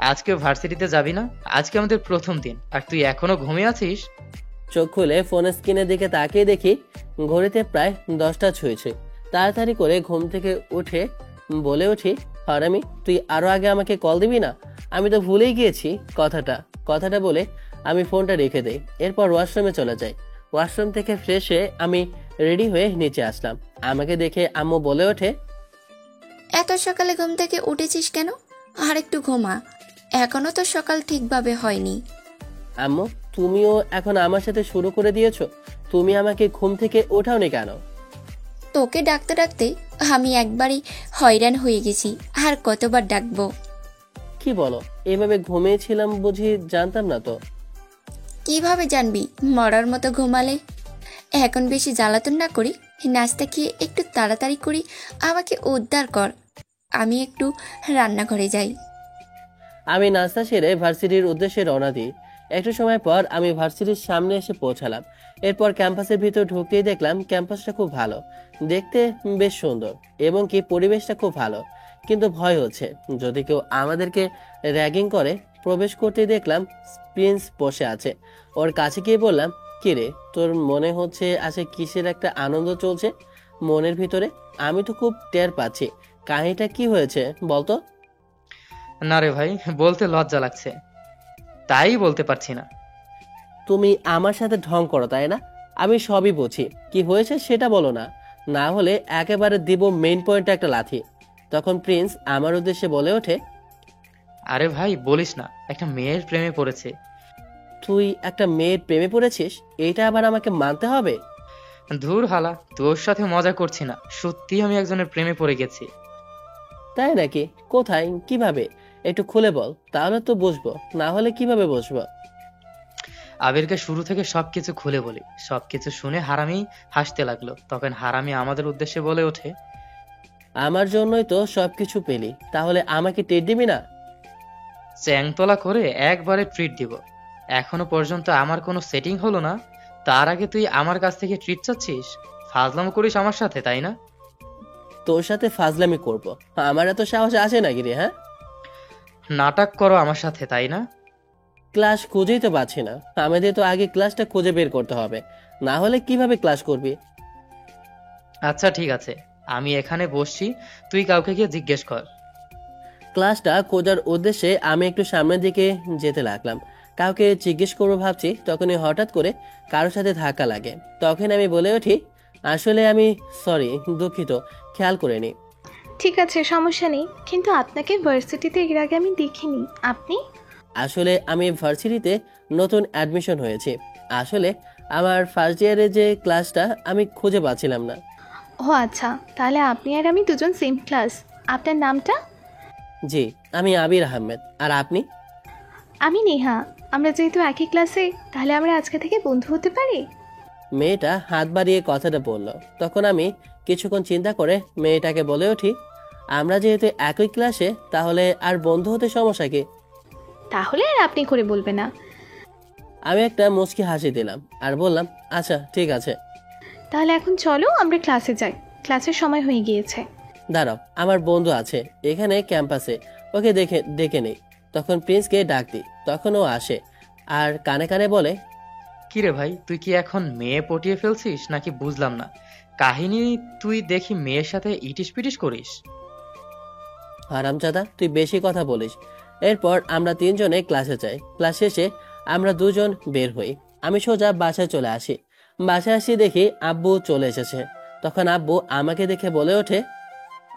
আজকে ভার্সিটিতে যাবি না? আজকে আমাদের প্রথম দিন আর তুই এখনো ঘুমিয়ে আছিস? চোখ খুলে ফোনের স্ক্রিনের দিকে তাকিয়ে দেখি ঘড়িতে প্রায় 10টা ছুঁয়েছে। তাড়াতাড়ি করে ঘুম থেকে উঠে বলে উঠি, হারামি, তুই আরো আগে আমাকে কল দিবি না? আমি তো ভুলেই গিয়েছি কথাটা বলে আমি ফোনটা রেখে দেই। এরপর ওয়াশরুমে চলে যাই। ওয়াশরুম থেকে ফ্রেশ হয়ে আমি রেডি হয়ে নিচে আসলাম। আমাকে দেখে আম্মু বলে ওঠে, এত সকালে ঘুম থেকে উঠেছিস কেন? আর একটু ঘুমা, এখনো তো সকাল ঠিকভাবে হয়নি। আম্মু, তুমিও এখন আমার সাথে শুরু করে দিয়েছো? তুমি আমাকে ঘুম থেকে ওঠাওনি কেন? তোকে ডাকতে ডাকতে আমি একবারই হয়রান হয়ে গেছি, আর কতবার ডাকবো? কি বলো, এভাবে ঘুমিয়েছিলাম বুঝি? জানতাম না তো। কিভাবে জানবি মরার মতো ঘুমালে? এখন বেশি জ্বালাতন না করি, নাস্তা খেয়ে একটু তাড়াতাড়ি করি, আমাকে উদ্ধার কর। আমি একটু রান্নাঘরে যাই। আমি নাস্তা সেরে ভার্সিটির উদ্দেশ্যে রওনা দিই। একটু সময় পর আমি ভার্সিটির সামনে এসে পৌঁছালাম। এরপর ক্যাম্পাসের ভিতর ঢুকতেই দেখলাম ক্যাম্পাসটা খুব ভালো, দেখতে বেশ সুন্দর এবং কি পরিবেশটা খুব ভালো। কিন্তু ভয় হচ্ছে যদি কেউ আমাদেরকে র্যাগিং করে। প্রবেশ করতেই দেখলাম প্রিন্স বসে আছে। ওর কাছে গিয়ে বললাম, কি রে, তোর মনে হচ্ছে আছে কিসের একটা আনন্দ চলছে মনের ভিতরে? আমি তো খুব টের পাচ্ছি, কাহিনীটা কি হয়েছে বলতো? না রে ভাই, বলতে লজ্জা লাগছে, তাই বলতে পারছি না। তুমি আমার সাথে ঢং করো তাই না? আমি সবই বুঝি, কি হয়েছে সেটা বলো না, না হলে একেবারে দিব মেইন পয়েন্টে একটা লাথি। তখন প্রিন্স আমার উদ্দেশ্যে বলে ওঠে, আরে ভাই বলিস না, একটা মেয়ের প্রেমে পড়েছে। তুই একটা মেয়ের প্রেমে পড়েছিস? এইটা আবার আমাকে মানতে হবে? ধুর হালা, তোর সাথে মজা করছি না, সত্যি আমি একজনের প্রেমে পড়ে গেছি। তাই নাকি? কোথায়, কিভাবে? একটু খুলে বল, তাহলে তো বুঝবো, না হলে কিভাবে বুঝবো? আবিরকে শুরু থেকে সবকিছু খুলে বলি। সবকিছু শুনে হারামি হাসতে লাগলো। তখন হারামি আমাদের উদ্দেশ্যে বলে ওঠে, আমার জন্যই তো সবকিছু পেলি, তাহলে আমাকে টের দিবি না? চ্যাংতলা করে একবারে ট্রিট দিব। এখনো পর্যন্ত আমার কোনো সেটিং হলো না, তার আগে তুই আমার কাছ থেকে ট্রিট চাচ্ছিস? ফাজলামো করিস আমার সাথে, তাই না? তোর সাথে ফাজলামি করব? আমার এত সাহস আছে নাকি রে? হ্যাঁ, নাটক করো আমার সাথে, তাই না? ক্লাস খুঁজেই তো পাচ্ছি না। আমাদের তো আগে ক্লাসটা খুঁজে বের করতে হবে, না হলে কিভাবে ক্লাস করবি? আচ্ছা ঠিক আছে, আমি এখানে বসছি, তুই কাউকে গিয়ে জিজ্ঞেস কর। ক্লাসটা খোঁজার উদ্দেশ্যে আমি একটু সামনের দিকে যেতে লাগলাম। কাউকে জিজ্ঞেস করবো ভাবছি, তখনই হঠাৎ করে কারোর সাথে ধাক্কা লাগে। তখন আমি বলে উঠি, আসলে আমি সরি, দুঃখিত, খেয়াল করিনি। ঠিক আছে, সমস্যা নেই, কিন্তু আপনাকে ভার্সিটিতে এর আগে আমি দেখিনি। আপনি? আসলে আমি ভার্সিটিতে নতুন অ্যাডমিশন হয়েছি। আসলে আমার ফার্স্ট ইয়ারে যে ক্লাসটা আমি খুঁজে পাচ্ছিলাম না। ও আচ্ছা, তাহলে আপনি আর আমি দুজন সেম ক্লাস। আপনার নামটা? জি, আমি আবির আহমেদ। আর আপনি? আমি নেহা। আমরা যেহেতু একই ক্লাসে, তাহলে আমরা আজকে থেকে বন্ধু হতে পারি? মেয়েটা হাত বাড়িয়ে কথাটা বলল। তখন আমি কিছুক্ষণ চিন্তা করে মেয়েটাকে বলে উঠি, আমরা যেহেতু একই ক্লাসে, তাহলে আর বন্ধু হতে সমস্যা কি? তাহলে আর আপনি করে বলবে না। আমি একটা মুচকি হাসি দিলাম আর বললাম, আচ্ছা ঠিক আছে। তাহলে এখন চলো আমরা ক্লাসে যাই, ক্লাসের সময় হয়ে গিয়েছে। দাঁড়াও, আমার বন্ধু আছে এখানে ক্যাম্পাসে, ওকে ডেকে নেই। তখন প্রিন্সকে ডাক দিই, তখন ও আসে আর কানে কানে বলে, কিরে ভাই, তুই কি এখন মেয়ে পটিয়ে ফেলছিস নাকি বুঝলাম না। কাহিনী তুই দেখি মেয়ের সাথে ইটিস পিটিস করিস। হারামজাদা, তুই বেশি কথা বলিস। এরপর আমরা তিনজনে ক্লাসে যাই। ক্লাস শেষে আমরা দুজন বের হই। আমি সোজা বাসায় চলে আসি। বাসায় আসি দেখি আব্বু চলে এসেছে। তখন আব্বু আমাকে দেখে বলে ওঠে,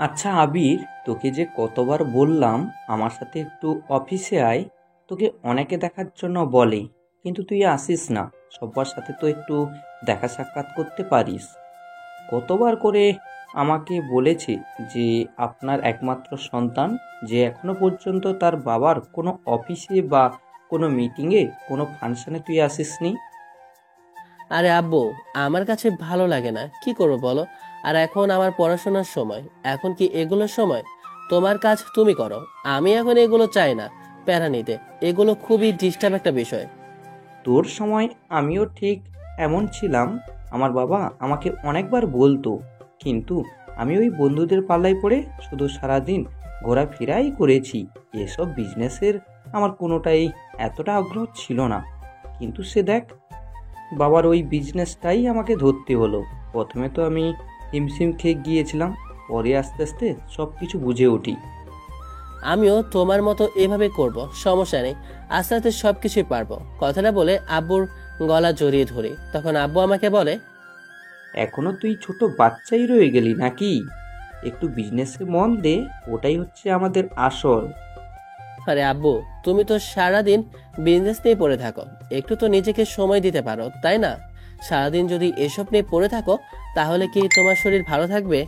আচ্ছা আবির, তোকে যে কতবার বললাম আমার সাথে একটু অফিসে আয়, তোকে অনেকে দেখার জন্য বলে, কিন্তু তুই আসিস না। সবার সাথে তো একটু দেখা সাক্ষাৎ করতে পারিস। কতবার করে আমাকে বলেছে যে আপনার একমাত্র সন্তান, যে এখনো পর্যন্ত তার বাবার কোনো অফিসে বা কোনো মিটিংয়ে, কোনো ফাংশনে তুই আসিসনি। আরে আব্বু, আমার কাছে ভালো লাগে না, কি করবো বলো? আর এখন আমার পড়াশোনার সময়, এখন কি এগুলোর সময়? তোমার কাজ তুমি করো, আমি এখন এগুলো চাই না প্যারা নিতে। এগুলো খুবই ডিস্টার্ব একটা বিষয়। তোর সময় আমিও ঠিক এমন ছিলাম। আমার বাবা আমাকে অনেকবার বলতো, কিন্তু আমি ওই বন্ধুদের পাল্লায় পড়ে শুধু সারাদিন ঘোরাফেরাই করেছি। এসব বিজনেসের আমার কোনোটাই এতটা আগ্রহ ছিল না। কিন্তু সে দেখ, বাবার ওই বিজনেসটাই আমাকে ধরতে হলো। প্রথমে তো আমি হিমশিম খেয়ে গিয়েছিলাম, পরে আস্তে আস্তে সব কিছু বুঝে উঠি। আমিও তোমার মতো এভাবে করব, সমস্যা নেই, আস্তে আস্তে সবকিছুই পারবো। কথাটা বলে আব্বুর গলা জড়িয়ে ধরি। তখন আব্বু আমাকে বলে, এখনো তুই ছোট বাচ্চাই রয়ে গেলি নাকি? একটু বিজনেসে মন দে, ওটাই হচ্ছে আমাদের আসল। আরে আব্বু, তুমি তো সারাদিন বিজনেস নিয়ে পড়ে থাকো, একটু তো নিজেকে সময় দিতে পারো তাই না? সারাদিন যদি এসব নিয়ে পড়ে থাকো, তাহলে কি তোমার শরীর ভালো থাকবে?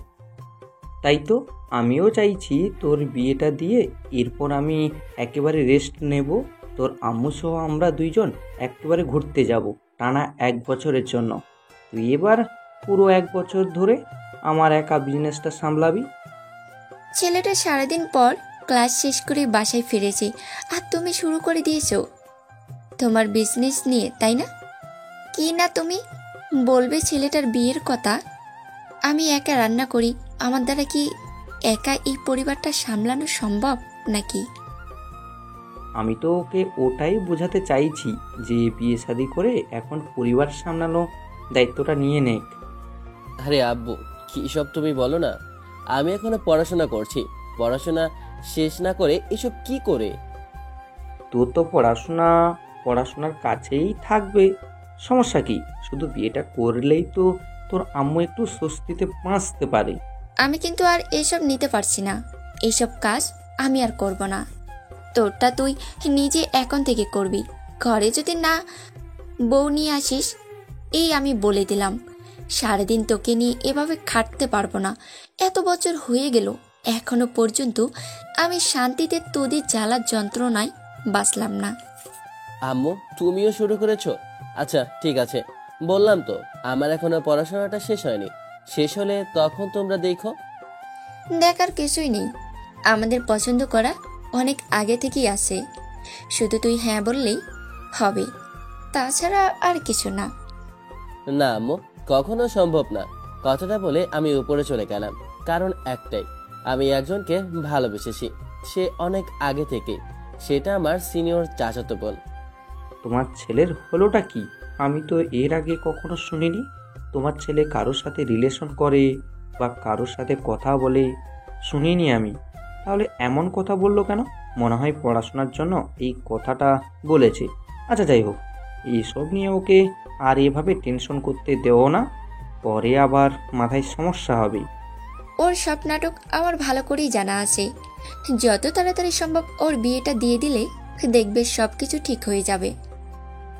তাই তো আমিও চাইছি তোর বিয়েটা দিয়ে এরপর আমি একেবারে রেস্ট নেব, তোর আম্মু সহ আমরা দুইজন একেবারে ঘুরতে যাব টানা 1 বছরের জন্য। তুই এবার পুরো 1 বছর ধরে আমার একা বিজনেসটা সামলাবি। ছেলেটা সারাদিন পর ক্লাস শেষ করে বাসায় ফিরেছে, আর তুমি শুরু করে দিয়েছো তোমার বিজনেস নিয়ে, তাই না? কি না তুমি বলবে ছেলেটার বিয়ের কথা? আমি একা রান্না করি, আমার দ্বারা কি একা এই পরিবারটা সামলানো সম্ভব নাকি? আমি তো ওকে ওটাই বোঝাতে চাইছি যে বিয়ে শাদি করে এখন পরিবার সামলানো দায়িত্বটা নিয়ে নেক। আরে আব্বু, কি সব তুমি বলো না? আমি এখনো পড়াশোনা করছি, পড়াশোনা শেষ না করে এসব কি করে? তোর তো পড়াশোনার কাছেই থাকবে, সমস্যা কি? শুধু বিয়েটা করলেই তো তোর আম্মু একটু স্বস্তিতে বাঁচতে পারে। আমি কিন্তু আর এসব নিতে পারছি না, এইসব কাজ আমি আর করব না। তোরটা তুই নিজে এখন থেকে করবি। ঘরে যদি না বউ নিয়ে আসিস, এই আমি বলে দিলাম, সারাদিন তোকে নিয়ে এভাবে খাটতে পারবো না। এত বছর হয়ে গেল, এখনো পর্যন্ত আমি শান্তিতে তোদের জ্বালার যন্ত্রণায় বাঁচলাম না। আম্মু, তুমিও শুরু করেছো? আচ্ছা ঠিক আছে, বললাম তো আমার এখনো পড়াশোনাটা শেষ হয়নি। শেষ হলে তখন তোমরা দেখো। দেখার কিছুই নেই, আমাদের পছন্দ করা অনেক আগে থেকেই আছে, শুধু তুই হ্যাঁ বললেই হবে, তাছাড়া আর কিছু না। না আম্মু, কখনো সম্ভব না। কথাটা বলে আমি উপরে চলে গেলাম, কারণ একটাই, আমি একজনকে ভালোবেসেছি, সে অনেক আগে থেকে। সেটা আমার সিনিয়র চাচাতো বোন। তোমার ছেলের হলোটা কি? আমি তো এর আগে কখনো শুনিনি তোমার ছেলে কারোর সাথে রিলেশন করে বা কারোর সাথে কথা বলে, শুনিনি আমি। তাহলে এমন কথা বললো কেন? মনে হয় পড়াশোনার জন্য এই কথাটা বলেছে। আচ্ছা যাই হোক, এইসব নিয়ে ওকে আর এভাবে টেনশন করতে দেও না, পরে আবার মাথায় সমস্যা হবে। ওর সব নাটক আমার ভালো করেই জানা আছে, যত তাড়াতাড়ি সম্ভব ওর বিয়েটা দিয়ে দিলে দেখবে সবকিছু ঠিক হয়ে যাবে।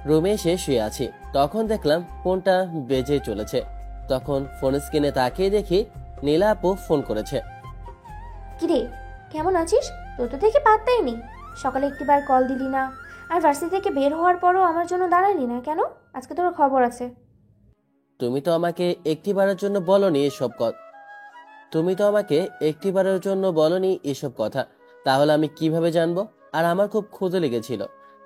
রুমে এসে শুয়ে আছি, তখন দেখলাম ফোনটা বেজে চলেছে। তখন ফোন স্ক্রিনে তাকিয়ে দেখি নীলা আপু ফোন করেছে। কিরে, কেমন আছিস? তোর তো দেখে পাত্তাই নেই। সকালে একটিবার কল দিলি না, আর ভার্সিটি থেকে বের হওয়ার পরও আমার জন্য দাঁড়ালি না কেন? আজকে তোর খবর আছে। তুমি তো আমাকে একটিবারের জন্য বলনি এসব কথা, তাহলে আমি কিভাবে জানবো? আর আমার খুব ক্ষুধা লেগেছিল,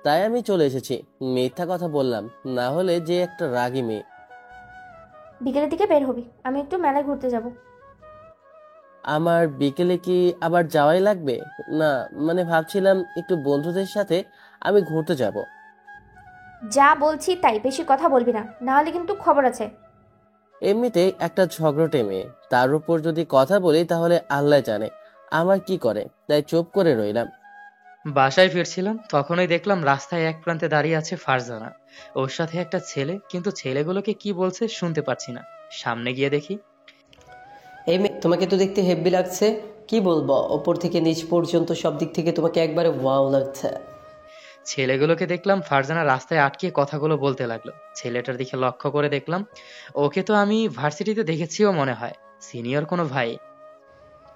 তাই আমি চলে এসেছি। মিথ্যা কথা বললাম না হলে যে একটা রাগী মেয়ে। বিকেলের দিকে বের হবি, আমি একটু মেলায় ঘুরতে যাব। আমার বিকেলে কি আবার যাওয়াই লাগবে? না মানে ভাবছিলাম একটু বন্ধুদের সাথে আমি ঘুরতে যাব। যা বলছি তাই, বেশি কথা বলবি না, না হলে কিন্তু খবর আছে। এমনিতে একটা ঝগড়টে মেয়ে, তার উপর যদি কথা বলি তাহলে আল্লাহ জানে আমার কি করে, তাই চুপ করে রইলাম। বাসায় ফিরছিলাম, তখনই দেখলাম রাস্তায় এক প্রান্তে দাঁড়িয়ে আছে ফারজানা, ওর সাথে একটা ছেলে, কিন্তু ছেলেগুলোকে কি বলছে শুনতে পাচ্ছি না। সামনে গিয়ে দেখি, এই মেয়ে, তোমাকে তো দেখতে হেব্বি লাগছে। কি বলবো, ওপর থেকে নিচ পর্যন্ত সব দিক থেকে তোমাকে একবারে ওয়াও লাগছে। ছেলেগুলোকে দেখলাম ফারজানা রাস্তায় আটকে কথাগুলো বলতে লাগলো। ছেলেটার দিকে লক্ষ্য করে দেখলাম ওকে তো আমি ভার্সিটিতে দেখেছিও মনে হয়, সিনিয়র কোনো ভাই।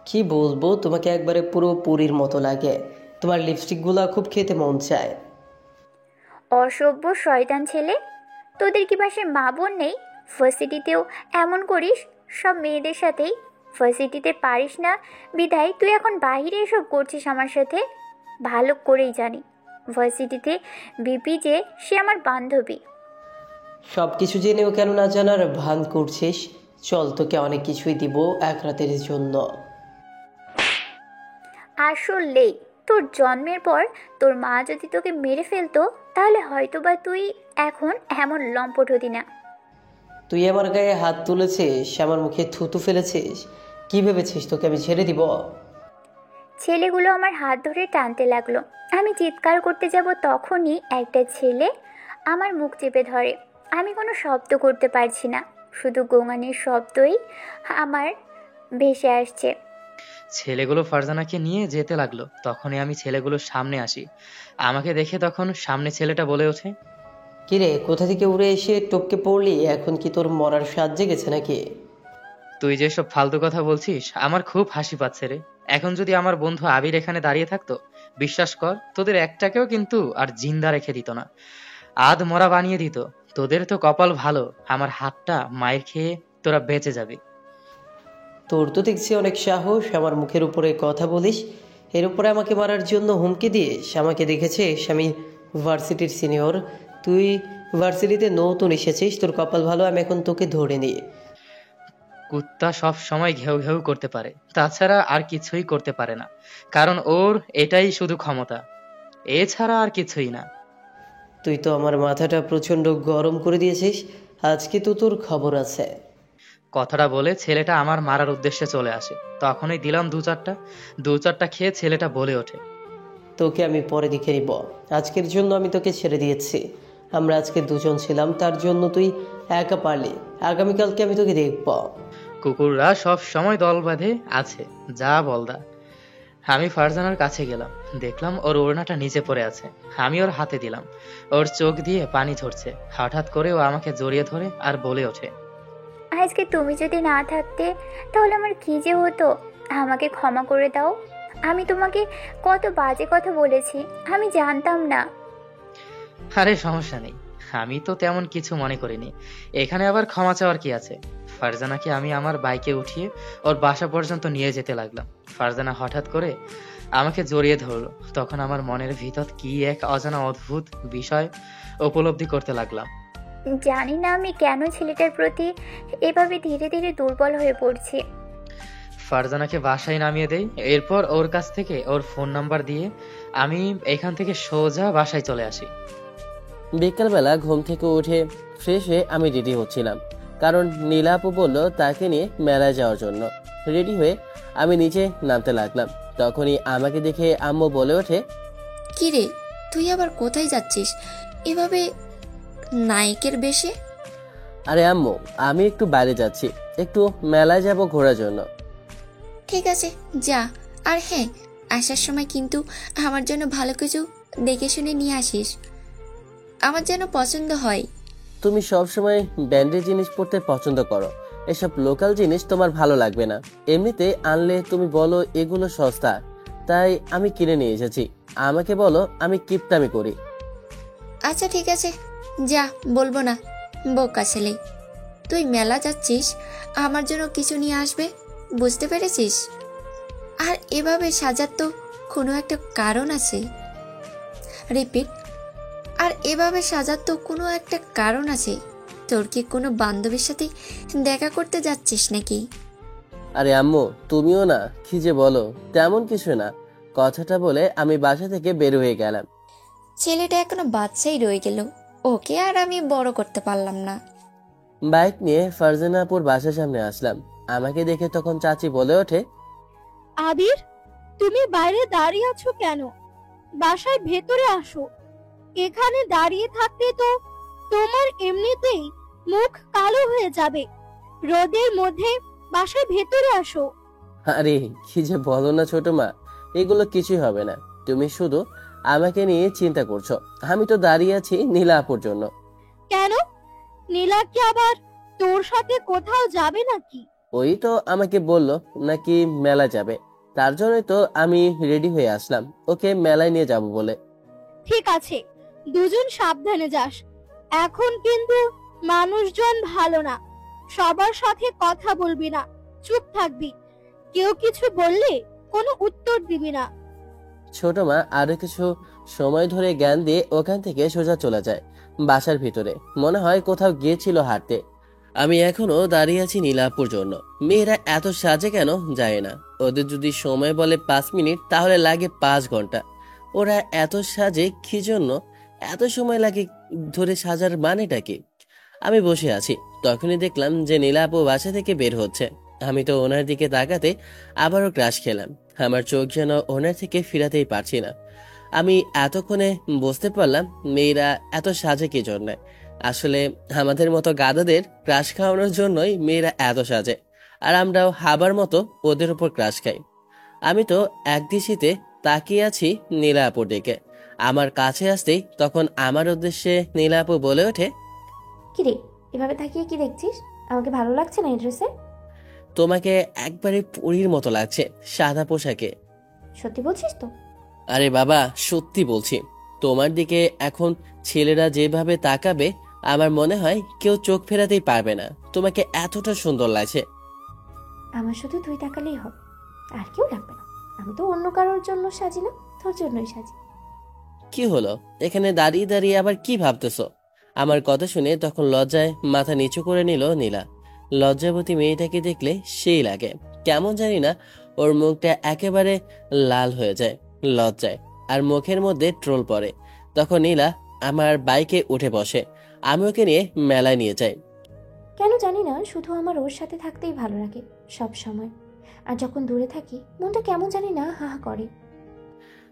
কি বলবো, তোমাকে একবারে পুরো পুরীর মতো লাগে। তোমার লিপস্টিকগুলো খুব খেতে মন চায়। অসভ্য শয়তান ছেলে, তোদের কি বাসায় মা বোন নেই? ভার্সিটিতেও এমন করিস সব মেয়েদের সাথেই। ভার্সিটিতে পারিস না বিধায় তুই এখন বাইরে এসব করছিস আমার সাথে। ভালো করেই জানি ভার্সিটিতে বিপি যে সে আমার বান্ধবী। সব কিছু জেনেও কেন না জানার ভান করছিস? চল, তোকে অনেক কিছুই দিব এক রাতের জন্য। আসলেই তোর জন্মের পর তোর মা যদি তোকে মেরে ফেলতো তাহলে হয়তোবা তুই এখন এমন লম্পট হতি না। তুই আমার গায়ে হাত তুলেছিস, আমার মুখে থুতু ফেলেছিস, কি ভেবেছিস তোকে আমি ছেড়ে দিব? ছেলেগুলো আমার হাত ধরে টানতে লাগলো। আমি চিৎকার করতে যাব তখনই একটা ছেলে আমার মুখ চেপে ধরে। আমি কোনো শব্দ করতে পারছি না, শুধু গোঙানির শব্দই আমার ভেসে আসছে। ছেলেগুলো ফারজানাকে নিয়ে যেতে লাগলো, তখনই আমি ছেলেগুলোর সামনে আসি। আমাকে দেখে তখন সামনে ছেলেটা বলে ওঠে, কিরে, কোথা থেকে উড়ে এসে টপকে পড়লি? এখন কি তোর মরার স্বাদ জেগেছে নাকি? তুই যেসব ফালতু কথা বলছিস আমার খুব হাসি পাচ্ছে রে। এখন যদি আমার বন্ধু আবির এখানে দাঁড়িয়ে থাকতো বিশ্বাস কর, তোদের একটাকেও কিন্তু আর জিন্দা রেখে দিত না, আধ মরা বানিয়ে দিত। তোদের তো কপাল ভালো, আমার হাতটা মায়ের খেয়ে তোরা বেঁচে যাবি। তোর তো দেখছি অনেক সাহস, আমার মুখের উপরে কথা বলিস, এর উপরে আমাকে মারার জন্য হুমকি দিস। আমাকে দেখেছিস আমি ভার্সিটির সিনিয়র, তুই ভার্সিটিতে নতুন এসেছিস, তোর কপাল ভালো আমি এখন তোকে ধরে নিই। কুত্তা সব সময় ঘেউ ঘেউ করতে পারে, তাছাড়া আর কিছুই করতে পারে না, কারণ ওর এটাই শুধু ক্ষমতা, এছাড়া আর কিছুই না। তুই তো আমার মাথাটা প্রচণ্ড গরম করে দিয়েছিস, আজকে তো তোর খবর আছে। কথাটা বলে ছেলেটা আমার মারার উদ্দেশ্যে চলে আসে, তখনই দিলাম দু চারটা খেয়ে ছেলেটা বলে ওঠে, তোকে আমি পরে দেখে নিব, আজকের জন্য আমি তোকে ছেড়ে দিয়েছি। আমরা আজকে দুজন ছিলাম, তার জন্য তুই একা পারলি, আগামীকালকে আমি তোকে দেখব। কুকুররা সব সময় দল বাঁধে আছে, যা বলদা। আমি ফারজানার কাছে গেলাম, দেখলাম ওর ওড়নাটা নিচে পড়ে আছে। আমি ওর হাতে দিলাম, ওর চোখ দিয়ে পানি ঝরছে। হঠাৎ করে ও আমাকে জড়িয়ে ধরে আর বলে ওঠে, আজকে তুমি যদি না থাকতে তাহলে আমার কী যে হতো। আমাকে ক্ষমা করে দাও, আমি তোমাকে কত বাজে কথা বলেছি, আমি জানতাম না। আরে সমস্যা নেই, আমি তো তেমন কিছু মনে করিনি, এখানে আবার ক্ষমা চাওয়ার কি আছে। ফারজানাকে আমি আমার বাইকে উঠিয়ে ওর বাসা পর্যন্ত নিয়ে যেতে লাগলাম। ফারজানা হঠাৎ করে আমাকে জড়িয়ে ধরলো, তখন আমার মনের ভিতর কি এক অজানা অদ্ভুত বিষয় উপলব্ধি করতে লাগলাম। জানি না আমি কেন ছেলেটার প্রতি এভাবে ধীরে ধীরে দুর্বল হয়ে পড়ছি। ফারজানাকে বাসায় নামিয়ে দেই, এরপর ওর কাছ থেকে ওর ফোন নাম্বার দিয়ে আমি এখান থেকে সোজা বাসায় চলে আসি। বিকালবেলা ঘুম থেকে উঠে ফ্রেশ হয়ে আমি রেডি হচ্ছিলাম, কারণ নীলা আপু বলল তাকে নিয়ে মেলায় যাওয়ার জন্য। রেডি হয়ে আমি নিচে নামতে লাগলাম, তখনই আমাকে দেখে আম্মু বলে ওঠে, কি রে, তুই আবার কোথায় যাচ্ছিস এভাবে নায়কের বেশে? আরে আম্মু, আমি একটু বাইরে যাচ্ছি, একটু মেলায় যাব ঘোরার জন্য। ঠিক আছে যা, আর হ্যাঁ, আসার সময় কিন্তু আমার জন্য ভালো কিছু দেখে শুনে নিয়ে আসিস, আমার যেন পছন্দ হয়। তুমি সবসময় ব্র্যান্ডের জিনিস পড়তে পছন্দ করো, এসব লোকাল জিনিস তোমার ভালো লাগবে না। এমনিতে আনলে তুমি বলো এগুলো সস্তা, তাই আমি কিনে নিয়ে এসেছি। আমাকে বলো আমি কিপটামি করি। আচ্ছা ঠিক আছে যা, বলবো না, বোকা ছেলে। তুই মেলা যাচ্ছিস, আমার জন্য কিছু নিয়ে আসবে, বুঝতে পেরেছিস? আর এভাবে সাজার তো কোনো একটা কারণ আছে। রিপিট, আর এভাবে সাজার তো কোনো একটা কারণ আছে। তোর কি কোনো বান্ধবীর সাথে দেখা করতে যাচ্ছিস নাকি? আরে আম্মু, তুমিও না, কি যে বলো, তেমন কিছু না। কথাটা বলে আমি বাসা থেকে বের হয়ে গেলাম। ছেলেটা এখনো বাচ্চাই রয়ে গেল, ওকে আর আমি বড় করতে পারলাম না। বাইক নিয়ে ফারজানাপুর বাসার সামনে আসলাম। আমাকে দেখে তখন চাচি বলে ওঠে, আবির, তুমি বাইরে দাঁড়িয়ে আছো কেন? বাসায় ভেতরে আসো। এখানে দাঁড়িয়ে থাকতে তো তোমার এমনিতেই মুখ কালো হয়ে যাবে। রোদের মধ্যে বাসায় ভেতরে আসো। আরে কি যে বলো না ছোট মা, এগুলো কিছুই হবে না। তুমি শুধু আমাকে নিয়ে চিন্তা করছো। আমি তো দাঁড়িয়ে আছি নীলা আপুর জন্য। কেন? নীলা কি আবার তোর সাথে কোথাও যাবে নাকি? ওই তো আমাকে বললো নাকি মেলা যাবে, তার জন্যই তো আমি রেডি হয়ে আসলাম ওকে মেলায় নিয়ে যাব বলে। ঠিক আছে, দুজন সাবধানে যাস। এখন কিন্তু মানুষজন ভালো না, সবার সাথে কথা বলবি না, চুপ থাকবি। কেউ কিছু বললে কোনো উত্তর দিবি না। ছোট মা আরো কিছু সময় ধরে জ্ঞান দিয়ে ওখান থেকে সোজা চলে যায় বাসার ভিতরে। মনে হয় কোথাও গিয়েছিল হাঁটতে। আমি এখনো দাঁড়িয়ে আছি নীলাপুর জন্য। মেয়েরা এত সাজে কেন যায় না? ওদের যদি সময় বলে 5 মিনিট, তাহলে লাগে 5 ঘন্টা। ওরা এত সাজে কি জন্য? এত সময় লাগে ধরে সাজার মানেটা কি? আমি বসে আছি, তখনই দেখলাম যে নীলাপু বাসা থেকে বের হচ্ছে। আমি তো ওনার দিকে তাকাতে আবারও ক্রাশ খেলাম। আমার চোখ যেন ওনার থেকে ফিরাতেই পারছি না। আমি এতক্ষণে বুঝতে পারলাম মেয়েরা এত সাজে কি জন্য। আসলে আমাদের মতো গাধাদের ক্রাশ খাওয়ানোর জন্যই মেয়েরা এত সাজে, আর আমরাও হাবার মতো ওদের উপর ক্রাশ খাই। আমি তো একদৃষ্টিতে তাকিয়ে আছি নীলা আপুর দিকে। আমার কাছে আসতেই তখন আমার উদ্দেশ্যে নীলা আপু বলে ওঠে, কিরে, এভাবে তাকিয়ে কি দেখছিস? আমাকে ভালো লাগছে না এই ড্রেসে? তোমাকে একবারে পরীর মতো লাগছে সাদা পোশাকে। সত্যি বলছিস তো? আরে বাবা, সত্যি বলছি, তোমার দিকে এখন ছেলেরা যেভাবে তাকাবে আমার মনে হয় কেউ চোখ ফেরাতেই পারবে না। তোমাকে এতটা সুন্দর লাগছে। আমার শুধু তুই তাকালেই হবে, আর কেউ লাগবে না। আমি তো অন্য কারোর জন্য সাজি না, তোর জন্যই সাজি। কি হলো, এখানে দাঁড়িয়ে দাঁড়িয়ে আবার কি ভাবতেছো? আমার কথা শুনে তখন লজ্জায় মাথা নিচু করে নিল নীলা। লজ্জাবতী মেয়েটাকে দেখলে সেই লাগে, কেমন জানি না, ওর মুখটা একেবারে লাল হয়ে যায় লজ্জায়, আর মুখের মধ্যে ট্রোল পড়ে। তখন নীলা আমার বাইকে উঠে বসে, আমি ওকে নিয়ে মেলায় নিয়ে যাই। কেন জানি না, শুধু আমার ওর সাথে থাকতেই ভালো লাগে সব সময়। আর যখন দূরে থাকি মনটা কেমন জানি না হা হা করে।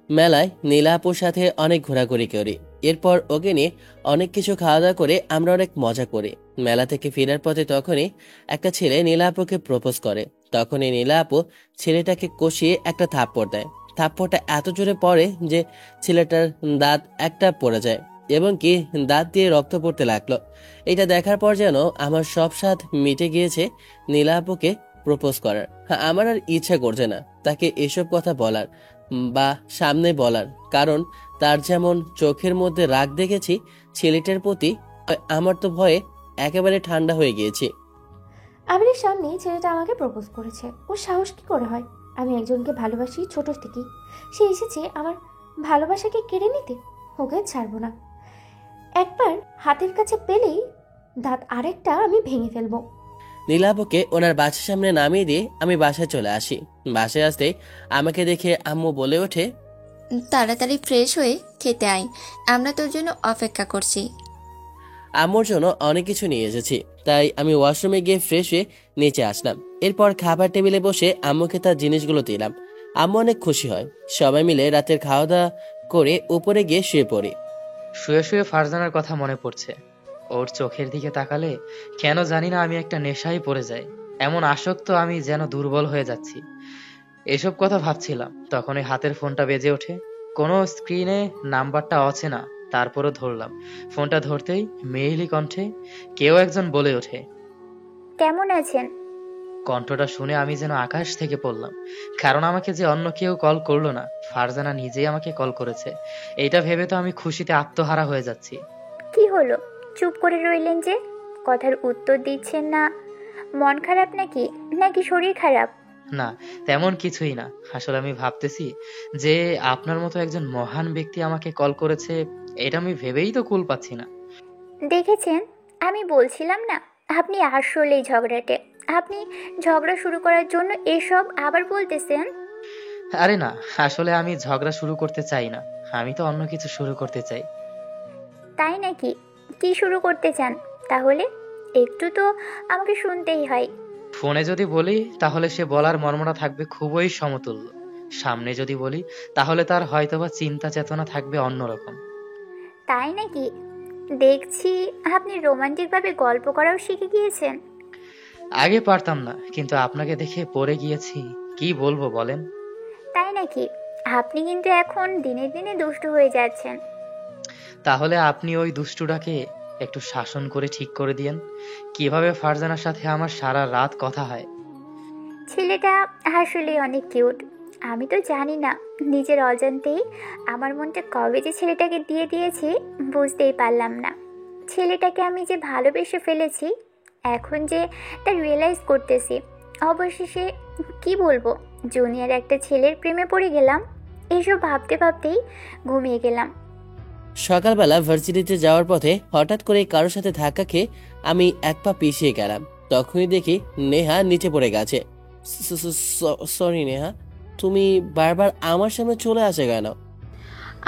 মেলায় নীলা আপুর সাথে অনেক ঘোরাঘুরি করি, এরপর ওকে নিয়ে অনেক কিছু খাওয়া দাওয়া করে আমরা অনেক মজা করি। মেলা থেকে ফেরার পথে তখনই একটা ছেলে নীলা আপুকে প্রপোজ করে। তখনই নীলা আপু ছেলেটাকে কষিয়ে একটা থাপ্পড় দেয়। থাপ্পড়টা এত জোরে পড়ে যে ছেলেটার দাঁত একটা পড়ে যায় এবং কি দাঁত দিয়ে রক্ত পড়তে লাগলো। এটা দেখার পর যেন আমার সব স্বাদ মিটে গিয়েছে নীলা আপুকে প্রপোজ করার। আমার আর ইচ্ছা করছে না তাকে এসব কথা বলার বা সামনে বলার, কারণ তার যেমন চোখের মধ্যে রাগ দেখেছি ছেলেটার প্রতি, আমার তো ভয়ে একেবারে ঠান্ডা হয়ে গিয়েছি। আবিরের সামনে ছেলেটা আমাকে প্রপোজ করেছে, ওর সাহস কি করে হয়? আমি একজনকে ভালোবাসি ছোট থেকেই, সে এসেছে আমার ভালোবাসাকে কেড়ে নিতে। ওকে ছাড়বো না। একবার হাতের কাছে পেলেই দাঁত আরেকটা আমি ভেঙে ফেলবো। নীলাবকে ওনার বাসার সামনে নামিয়ে দিয়ে আমি বাসায় চলে আসি। বাসায় আসতেই আমাকে দেখে আম্মু বলে ওঠে, তাড়াতাড়ি ফ্রেশ হয়ে খেতে আয়, আমরা তোর জন্য অপেক্ষা করছি। আম্মুর জন্য অনেক কিছু নিয়ে এসেছি, তাই আমি ওয়াশরুমে গিয়ে ফ্রেশ হয়ে নিচে আসলাম। এরপর খাবার টেবিলে বসে আম্মুকে তার জিনিসগুলো দিলাম। আম্মু অনেক খুশি হয়। সবাই মিলে রাতের খাওয়া দাওয়া করে উপরে গিয়ে শুয়ে পড়ি। শুয়ে শুয়ে ফারজানার কথা মনে পড়ছে। ওর চোখের দিকে তাকালে কেন জানি না আমি একটা নেশায় পড়ে যাই, এমন আসক্ত আমি যেন দুর্বল হয়ে যাচ্ছি। এসব কথা ভাবছিলাম, তখনই হাতের ফোনটা বেজে ওঠে। কোনো স্ক্রিনে নাম্বারটা অচেনা, তারপরও ধরলাম। ফোনটা ধরতেই মেয়েলি কণ্ঠে কেউ একজন বলে ওঠে, কেমন আছেন? কণ্ঠটা শুনে আমি যেন আকাশ থেকে পড়লাম, কারণ আমাকে যে অন্য কেউ কল করলো না, ফারজানা নিজেই আমাকে কল করেছে। এইটা ভেবে তো আমি খুশিতে আত্মহারা হয়ে যাচ্ছি। কি হলো, চুপ করে রইলেন যে? কথার উত্তর দিচ্ছেন না। মন খারাপ নাকি, নাকি শরীর খারাপ? না, তেমন কিছুই না। আসলে আমি ভাবতেছি যে আপনার মতো একজন মহান ব্যক্তি আমাকে কল করেছে, এটা আমি ভেবেই তো কুল পাচ্ছি না। দেখেছেন, আমি বলছিলাম না আপনি আসলেই ঝগড়াটে। আপনি ঝগড়া শুরু করার জন্য এসব আবার বলতেছেন। আরে না, আসলে আমি ঝগড়া শুরু করতে চাই না, আমি তো অন্য কিছু শুরু করতে চাই। তাই নাকি? কি শুরু করতে চান তাহলে? একটু তো আমাকে শুনতেই হয়। ফোনে যদি বলি তাহলে সে বলার মর্মটা থাকবে খুবই সমতুল্য, সামনে যদি বলি তাহলে তার হয়তোবা চিন্তা চেতনা থাকবে অন্যরকম। তাই নাকি? দেখছি আপনি রোমান্টিকভাবে গল্প করাও শিখে গিয়েছেন। আগে পারতাম না, কিন্তু আপনাকে দেখে পড়ে গিয়েছি, কি বলবো বলেন। তাই নাকি? আপনি কিন্তু এখন দিনে দিনে দুষ্টু হয়ে যাচ্ছেন। তাহলে আপনি ওই দুষ্টুটাকে একটু শাসন করে ঠিক করে দিয়েন। কিভাবে ফারজানার সাথে আমার সারা রাত কথা হয়। ছেলেটা আসলে অনেক কিউট। আমি তো জানি না নিজের অজান্তেই আমার মনটা কবে যে ছেলেটাকে দিয়ে দিয়েছি বুঝতেই পারলাম না। ছেলেটাকে আমি যে ভালোবেসে ফেলেছি এখন যে তা রিয়েলাইজ করতেছি। অবশেষে কি বলবো, জুনিয়র একটা ছেলের প্রেমে পড়ে গেলাম। এসব ভাবতে ভাবতেই ঘুমিয়ে গেলাম। সকালবেলা ভার্সিটিতে যাওয়ার পথে হঠাৎ করে কারোর সাথে ধাক্কা খেয়ে আমি এক পা পিছিয়ে গেলাম। তখনই দেখি নেহা নিচে পড়ে গেছে। সরি নেহা, তুমি বারবার আমার সামনে চলে আসে কেন?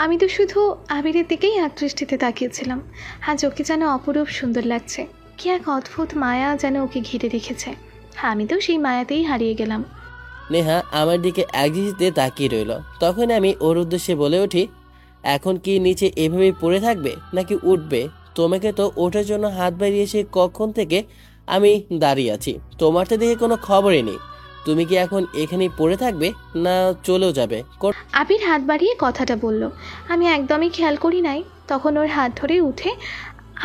আমি তো শুধু আবিরের দিকেই একদৃষ্টিতে তাকিয়েছিলাম। হ্যাঁ, ওকে যেন অপরূপ সুন্দর লাগছে। কি এক অদ্ভুত মায়া যেন ওকে ঘিরে রেখেছে। আমি তো সেই মায়াতেই হারিয়ে গেলাম। নেহা আমার দিকে একদৃষ্টিতে তাকিয়ে রইল। তখন আমি ওর উদ্দেশ্যে বলে উঠি, এখন কি নিচে এভাবেই পড়ে থাকবে নাকি উঠবে? তোমাকে তো ওঠার জন্য হাত বাড়িয়েছে কখন থেকে আমি দাঁড়িয়ে আছি, তোমার তো দেখে কোনো খবরই নেই। তুমি কি এখন এখানেই পড়ে থাকবে না চলেও যাবে? আবির হাত বাড়িয়ে কথাটা বলল, আমি একদমই খেয়াল করি নাই। তখন ওর হাত ধরে উঠে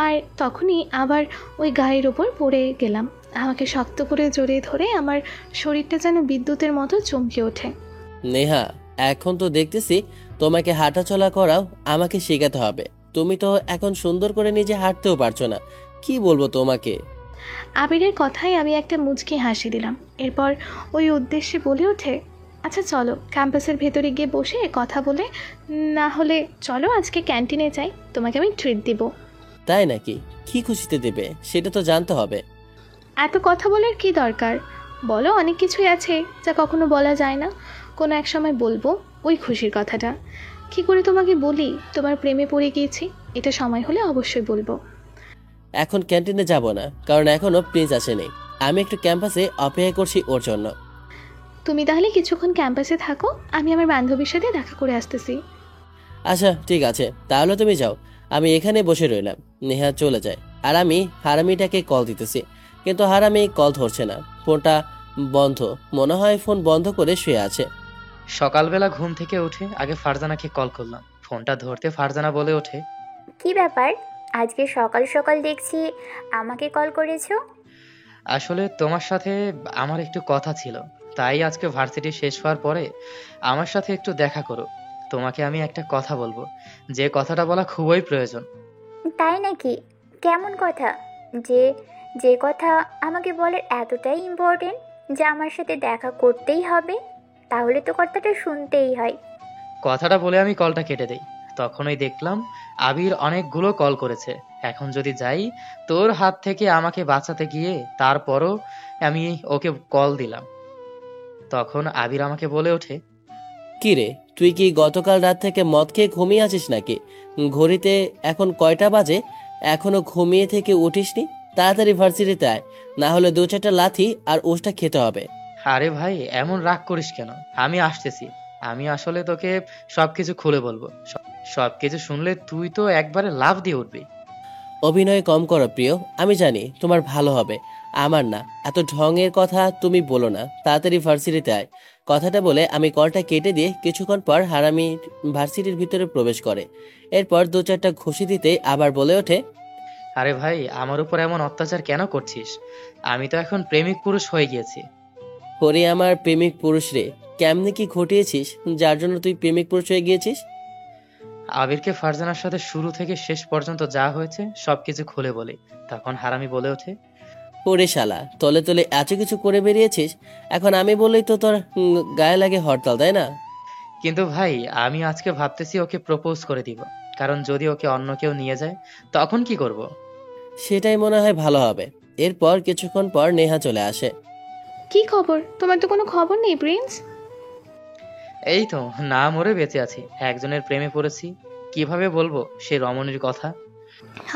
আর তখনই আবার ওই গায়ের ওপর পড়ে গেলাম। আমাকে শক্ত করে জড়িয়ে ধরে আমার শরীরটা যেন বিদ্যুতের মতো চমকে ওঠে। নেহা, এখন তো দেখতেছি তোমাকে হাঁটাচলা করাও আমাকে শেখাতে হবে। তুমি তো এখন সুন্দর করে নিজে হাঁটতেও পারছো না, কি বলবো তোমাকে। আবিরের কথায় আমি একটা মুচকি হাসি দিলাম। এরপর ওই উদ্দেশ্যে বলে ওঠে, আচ্ছা চলো ক্যাম্পাসের ভেতরে গিয়ে বসে কথা বলে, না হলে চলো আজকে ক্যান্টিনে যাই, তোমাকে আমি ট্রিট দিব। তাই নাকি? কি খুশিতে দেবে সেটা তো জানতে হবে। এত কথা বলার কি দরকার, বলো, অনেক কিছুই আছে যা কখনো বলা যায় না, কোনো এক সময় বলবো ওই খুশির কথাটা। কি করে তোমাকে বলি তোমার প্রেমে পড়ে গিয়েছি, এটা সময় হলে অবশ্যই বলবো। এখন ক্যান্টিনে যাব না, কারণ এখনো প্রিন্স আসেনি। আমি একটু ক্যাম্পাসে অপেক্ষা করছি ওর জন্য। তুমি তাহলে কিছুক্ষণ ক্যাম্পাসে থাকো, আমি আমার বান্ধবীর সাথে দেখা করে আসতেছি। আচ্ছা ঠিক আছে, তাহলে তুমি যাও, আমি এখানে বসে রইলাম। নেহা চলে যায় আর আমি হারামিটাকে কল দিতেছি, কিন্তু হারামি কল ধরছে না, ফোনটা বন্ধ। মনে হয় ফোন বন্ধ করে শুয়ে আছে। সকালবেলা ঘুম থেকে উঠে আগে ফারজানাকে কল করলাম। ফোনটা ধরতে ফারজানা বলে ওঠে, কি ব্যাপার, আজকে সকাল সকাল দেখছি আমাকে কল করেছো? আসলে তোমার সাথে আমার একটু কথা ছিল, তাই আজকে ভার্সিটি শেষ হওয়ার পরে আমার সাথে একটু দেখা করো। তোমাকে আমি একটা কথা বলবো, যে কথাটা বলা খুবই প্রয়োজন। তাই নাকি? কেমন কথা? যে যে কথা আমাকে বলার এতটাই ইম্পর্টেন্ট যে আমার সাথে দেখা করতেই হবে? তাহলে তো কথাটা শুনতেই হয়। কথাটা বলে আমি কলটা কেটে দেই। তখনই দেখলাম আবির অনেকগুলো কল করেছে। এখন যদি যাই তোর হাত থেকে আমাকে বাঁচাতে গিয়ে, তারপরও আমি ওকে কল দিলাম। তখন আবির আমাকে বলে ওঠে, কি রে, তুই কি গতকাল রাত থেকে মদ খেয়ে ঘুমিয়ে আছিস নাকি? ঘড়িতে এখন কয়টা বাজে, এখনো ঘুমিয়ে থেকে উঠিসনি? তাড়াতাড়ি ভার্সিটিতে আয়, না হলে 2-4টা লাথি আর ওষটা খেতে হবে। আরে ভাই এমন রাগ করিস কেন, আমি আসতেছি। আমি আসলে তোকে সবকিছু খুলে বলবো। সবকিছু শুনলে তুই তো একবারে লাফ দিয়ে উঠবি। অভিনয় কম করো প্রিয়, আমি জানি তোমার ভালো হবে, আমার না। এত ঢঙের কথা তুমি বলো না, তাড়াতাড়ি ভার্সিটিতে আয়। কথাটা বলে আমি কলটা কেটে দিয়ে কিছুক্ষণ পর হারামি ভার্সিটির ভিতরে প্রবেশ করে। এরপর 2-4টা ঘুষি দিতে আবার বলে ওঠে, আরে ভাই আমার উপর এমন অত্যাচার কেন করছিস? আমি তো এখন প্রেমিক পুরুষ হয়ে গিয়েছি। ওরে আমার প্রেমিক পুরুষ রে, কেমনে কি ঘটিয়েছিস যার জন্য তুই প্রেমিক পুরুষ হয়ে গিয়েছিস? আবিরকে ফারজানার সাথে শুরু থেকে শেষ পর্যন্ত যা হয়েছে সবকিছু খুলে বলি। তখন হারামি বলে ওঠে, ওরে শালা, তলে তলে এত কিছু করে বেরিয়েছিস, এখন আমি বললেই তো তোর গায়ে লাগে হরতাল, তাই না? কিন্তু ভাই আমি আজকে ভাবতেছি ওকে প্রপোজ করে দিব, কারণ যদি ওকে অন্য কেউ নিয়ে যায় তখন কি করব? সেটাই মনে হয় ভালো হবে। এরপর কিছুক্ষণ পর নেহা চলে আসে। কি খবর? তোমার তো কোনো খবর নেই প্রিন্স। এই তো না মরে বেঁচে আছি, একজনের প্রেমে পড়েছি। কিভাবে বলবো সেই রমণীর কথা?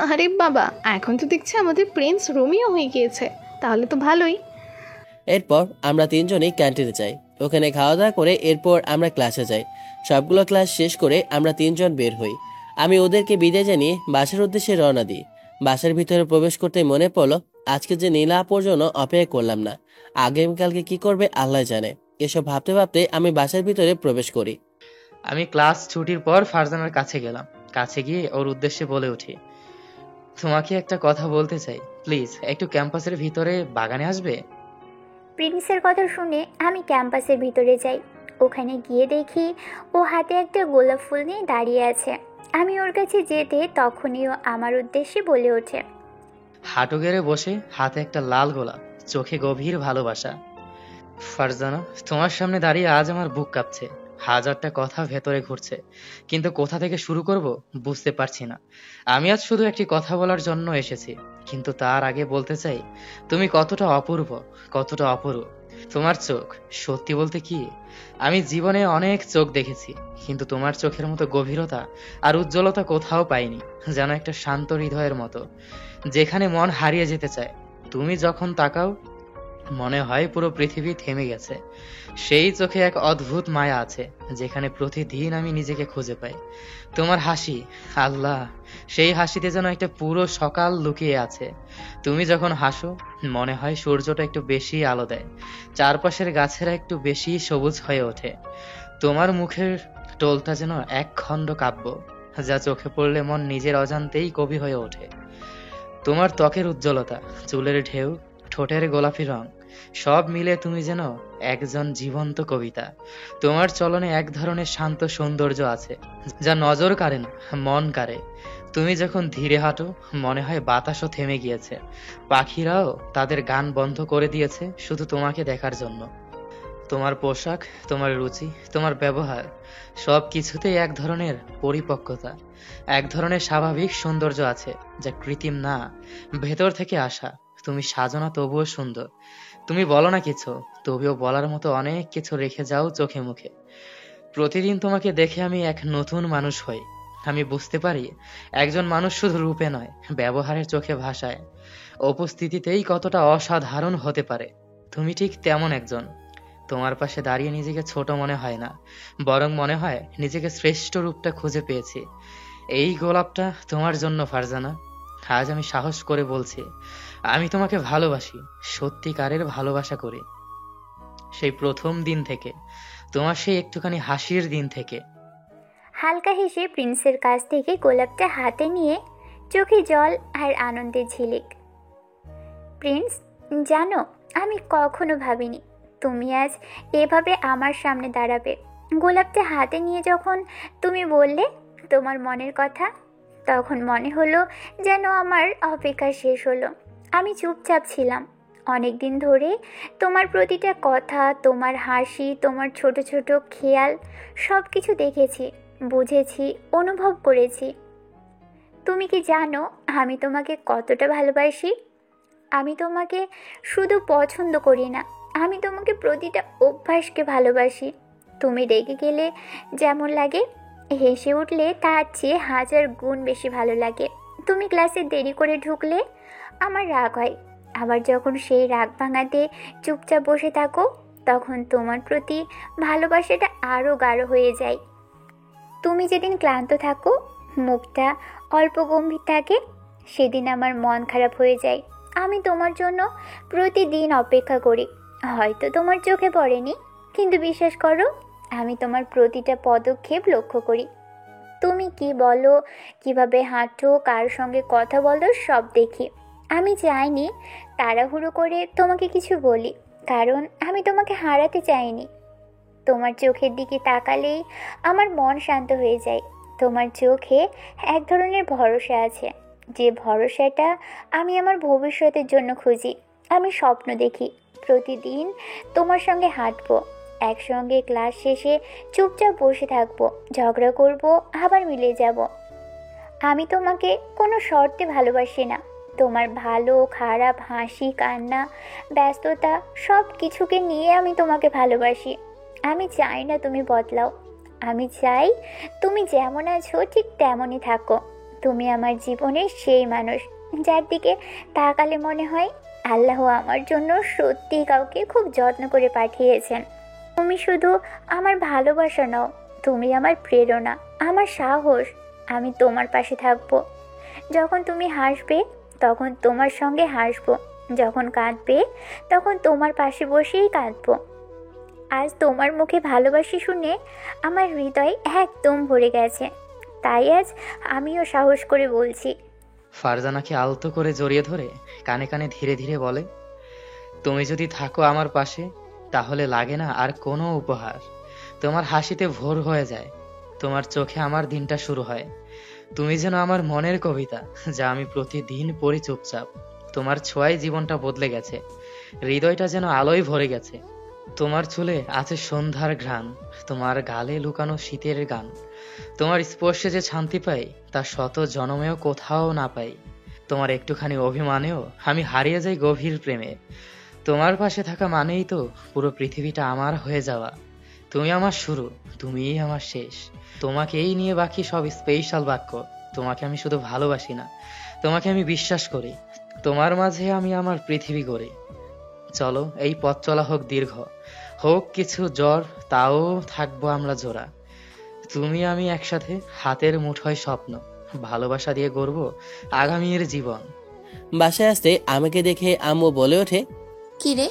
আরে বাবা, এখন তো দেখছি আমাদের প্রিন্স রোমিও হয়ে গিয়েছে, তাহলে তো ভালোই। এরপর আমরা 3জনই ক্যান্টিনে যাই, ওখানে খাওয়া দাওয়া করে এরপর আমরা ক্লাসে যাই। সবগুলো ক্লাস শেষ করে আমরা 3জন বের হই। আমি ওদেরকে বিদায় জানিয়ে বাসার উদ্দেশ্যে রওনা দিই। বাসার ভিতরে প্রবেশ করতে মনে পড়লো আজকে যে নীলা আপুর জন্য অপেক্ষা করলাম না, আগামীকালকে কি করবে আল্লাহ জানে। এসব ভাবতে ভাবতে আমি বাসার ভিতরে প্রবেশ করি। আমি ক্লাস ছুটির পর ফারজানার কাছে গেলাম। কাছে গিয়ে ওর উদ্দেশ্যে বলে উঠি, তোমাকে একটা কথা বলতে চাই, প্লিজ একটু ক্যাম্পাসের ভিতরে বাগানে আসবে? প্রিন্সের কথা শুনে আমি ক্যাম্পাসের ভিতরে যাই। ওখানে গিয়ে দেখি ও হাতে একটা গোলাপ ফুল নিয়ে দাঁড়িয়ে আছে। আমি ওর কাছে যেতে তখনই ও আমার উদ্দেশ্যে বলে ওঠে, হাঁটু গেড়ে বসে, হাতে একটা লাল গোলাপ, চোখে গভীর ভালোবাসা। ফারজানা, তোমার সামনে দাঁড়িয়ে আজ আমার বুক কাঁপছে। হাজারটা কথা ভেতরে ঘুরছে, কিন্তু কোথা থেকে শুরু করব বুঝতে পারছি না। আমি আজ শুধু একটি কথা বলার জন্য এসেছি, কিন্তু তার আগে বলতে চাই তুমি কতটা অপূর্ব, কতটা অপরূপ। তোমার চোখ, সত্যি বলতে কি, আমি জীবনে অনেক চোখ দেখেছি, কিন্তু তোমার চোখের মতো গভীরতা আর উজ্জ্বলতা কোথাও পাইনি। যেন একটা শান্ত হৃদয়ের মতো, যেখানে মন হারিয়ে যেতে চায়। তুমি যখন তাকাও মনে হয় পুরো পৃথিবী থেমে গেছে। সেই চোখে এক অদ্ভুত মায়া আছে, যেখানে প্রতিদিন আমি নিজেকে খুঁজে পাই। তোমার হাসি, আল্লাহ, সেই হাসিতে যেন একটা পুরো সকাল লুকিয়ে আছে। তুমি যখন হাসো মনে হয় সূর্যটা একটু বেশি আলো দেয়, চারপাশের গাছেরা একটু বেশি সবুজ হয়ে ওঠে। তোমার মুখের টোলটা যেন এক খণ্ড কাব্য, যা চোখে পড়লে মন নিজের অজান্তেই কবি হয়ে ওঠে। তোমার ত্বকের উজ্জ্বলতা, চুলের ঢেউ, ঠোঁটের গোলাপি রং সব মিলে তুমি যেন একজন জীবন্ত কবিতা। তোমার চলনে এক ধরনের শান্ত সৌন্দর্য আছে, যা নজর কাড়ে না, মন কাড়ে। তুমি যখন ধীরে হাঁটো, মনে হয় বাতাসও থেমে গিয়েছে, পাখিরাও তাদের গান বন্ধ করে দিয়েছে শুধু তোমাকে দেখার জন্য। তোমার পোশাক, তোমার রুচি, তোমার ব্যবহার, সব কিছুতেই এক ধরনের পরিপক্কতা, এক ধরনের স্বাভাবিক সৌন্দর্য আছে, যা কৃত্রিম না, ভেতর থেকে আসা। তুমি সাজনা তবুও সুন্দর। তুমি বলো না কিছু, তবুও বলার মতো অনেক কিছু রেখে যাও চোখে মুখে। প্রতিদিন তোমাকে দেখে আমি এক নতুন মানুষ হই। আমি বুঝতে পারি একজন মানুষ শুধু রূপে নয়, ব্যবহারের, চোখে, ভাষায়, উপস্থিতিতেই কতটা অসাধারণ হতে পারে। তুমি ঠিক তেমন একজন। তোমার পাশে দাঁড়িয়ে নিজেকে ছোট মনে হয় না, বরং মনে হয় নিজেকে শ্রেষ্ঠ রূপটা খুঁজে পেয়েছি। এই গোলাপটা তোমার জন্য ফারজানা। আজ আমি সাহস করে বলছি, আমি তোমাকে ভালোবাসি, সত্যিকারের ভালোবাসা করি। সেই প্রথম দিন থেকে, তোমার সেই একটুখানি হাসির দিন থেকে। হালকা হেসে প্রিন্সের কাছ থেকে গোলাপটা হাতে নিয়ে চোখে জল আর আনন্দের ঝিলিক। প্রিন্স, জানো, আমি কখনো ভাবিনি তুমি আজ এভাবে আমার সামনে দাঁড়াবে। গোলাপটা হাতে নিয়ে যখন তুমি বললে তোমার মনের কথা, তখন মনে হলো যেন আমার অপেক্ষা শেষ হলো। আমি চুপচাপ ছিলাম অনেক দিন ধরে। তোমার প্রতিটা কথা, তোমার হাসি, তোমার ছোট ছোট খেয়াল, সব কিছু দেখেছি, বুঝেছি, অনুভব করেছি। তুমি কি জানো আমি তোমাকে কতটা ভালোবাসি? আমি তোমাকে শুধু পছন্দ করি না, আমি তোমাকে প্রতিটা অভ্যাসকে ভালোবাসি। তুমি রেগে গেলে যেমন লাগে, হেসে উঠলে তার চেয়ে 1000 গুণ বেশি ভালো লাগে। তুমি ক্লাসে দেরি করে ঢুকলে আমার রাগ হয়, আবার যখন সেই রাগ ভাঙাতে চুপচাপ বসে থাকো, তখন তোমার প্রতি ভালোবাসাটা আরও গাঢ় হয়ে যায়। তুমি যেদিন ক্লান্ত থাকো, মুখটা অল্প গম্ভীর থাকে, সেদিন আমার মন খারাপ হয়ে যায়। আমি তোমার জন্য প্রতিদিন অপেক্ষা করি। হয়তো তোমার চোখে পড়েনি, কিন্তু বিশ্বাস করো, আমি তোমার প্রতিটা পদক্ষেপ লক্ষ্য করি। তুমি কি বলো, কিভাবে হাঁটো, কার সঙ্গে কথা বলো, সব দেখি। আমি চাইনি তাড়াহুড়ো করে তোমাকে কিছু বলি, কারণ আমি তোমাকে হারাতে চাইনি। তোমার চোখের দিকে তাকালেই আমার মন শান্ত হয়ে যায়। তোমার চোখে এক ধরনের ভরসা আছে, যে ভরসাটা আমি আমার ভবিষ্যতের জন্য খুঁজি। আমি স্বপ্ন দেখি প্রতিদিন তোমার সঙ্গে হাঁটবো, একসঙ্গে ক্লাস শেষে চুপচাপ বসে থাকবো, ঝগড়া করব, আবার মিলে যাব। আমি তোমাকে কোনো শর্তে ভালোবাসি না। তোমার ভালো খারাপ, হাসি কান্না, ব্যস্ততা, সব কিছুকে নিয়ে আমি তোমাকে ভালোবাসি। আমি চাই না তুমি বদলাও, আমি চাই তুমি যেমন আছো ঠিক তেমনই থাকো। তুমি আমার জীবনের সেই মানুষ যার দিকে তাকালে মনে হয় আল্লাহ আমার জন্য সত্যি কাউকে খুব যত্ন করে পাঠিয়েছেন। তুমি শুধু আমার ভালোবাসা নও, তুমি আমার প্রেরণা, আমার সাহস। আমি তোমার পাশে থাকবো। যখন তুমি হাসবে তখন তোমার সঙ্গে হাসবো, যখন কাঁদবে তখন তোমার পাশে বসেই কাঁদবো। আজ তোমার মুখে ভালোবাসি শুনে আমার হৃদয় একদম ভরে গেছে, তাই আজ আমিও সাহস করে বলছি। ফারজানাকে আলতো করে জড়িয়ে ধরে কানে কানে ধীরে ধীরে বলে, তুমি যদি থাকো আমার পাশে, তাহলে লাগে না আর কোনো উপহার। তোমার হাসিতে ভোর হয়ে যায়, তোমার চোখে আমার দিনটা শুরু হয়। তুমি যেন আমার মনের কবিতা, যা আমি প্রতিদিন পড়ি চুপচাপ। তোমার ছোঁয়ায় জীবনটা বদলে গেছে, হৃদয়টা যেন আলোয় ভরে গেছে। তোমার চুলে আছে সন্ধ্যার ঘ্রাণ, তোমার গালে লুকানো শীতের গান। তোমার স্পর্শে যে শান্তি পাই, তা শত জনমেও কোথাও না পাই। তোমার একটুখানি অভিমানেও আমি হারিয়ে যাই গভীর প্রেমে। তোমার পাশে থাকা মানেই তো পুরো পৃথিবীটা আমার হয়ে যাওয়া। তুমি আমার শুরু, তুমিই আমার শেষ। তোমাকেই নিয়ে বাকি সব স্পেশাল বাক্য। তোমাকে আমি শুধু ভালোবাসি না, তোমাকে আমি বিশ্বাস করি। তোমার মাঝে আমি আমার পৃথিবী গড়ি। চলো এই পথ চলা হোক দীর্ঘ, হোক কিছু জ্বর, তাও থাকবো আমরা জোড়া। তুমি আমি একসাথে, হাতের মুঠোয় স্বপ্ন, ভালোবাসা দিয়ে গড়ব আগামীর জীবন। বাসায় আসতে আমাকে দেখে আম্মু বলে ওঠে, কি রে,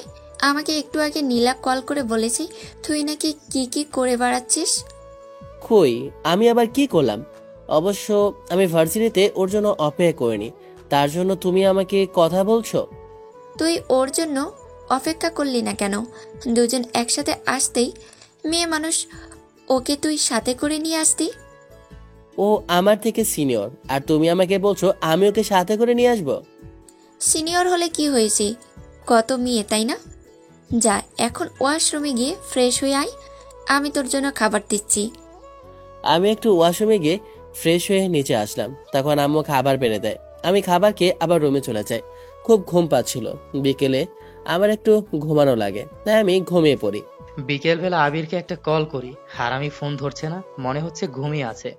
আমাকে একটু আগে নীলা কল করে বলেছি তুই নাকি কি কি করে বেড়াচ্ছিস। কই, আমি আবার কি করলাম? অবশ্য আমি ভার্সিটিতে ওর জন্য অপেক্ষা করিনি, তার জন্য তুমি আমাকে কথা বলছো? তুই ওর জন্য অপেক্ষা করলি না কেন? দুজন একসাথে আসতেই মেয়ে মানুষ, ওকে তুই সাথে করে নিয়ে আসতি। ও আমার থেকে সিনিয়র, আর তুমি আমাকে বলছো আমি ওকে সাথে করে নিয়ে আসবো? সিনিয়র হলে কি হয়েছে, কত মেয়ে, তাই না? যা এখন ওয়াশরুমে গিয়ে ফ্রেশ হয়ে আয়, আমি তোর জন্য খাবার দিচ্ছি। আমি একটু ওয়াশরুমে গিয়ে ফ্রেশ হয়ে নিচে আসলাম, তখন আম্মু খাবার বেড়ে দেয়। আমি খাবার খেয়ে আবার রুমে চলে যাই। খুব ঘুম পাচ্ছিল। বিকেলে আমার একটু ঘুমানো লাগে, তাই আমি ঘুমিয়ে পড়ি। বিকেলবেলা আবিরকে একটা কল করি, আর আমি ফোন ধরছে না, মনে হচ্ছে ঘুমিয়ে আছে।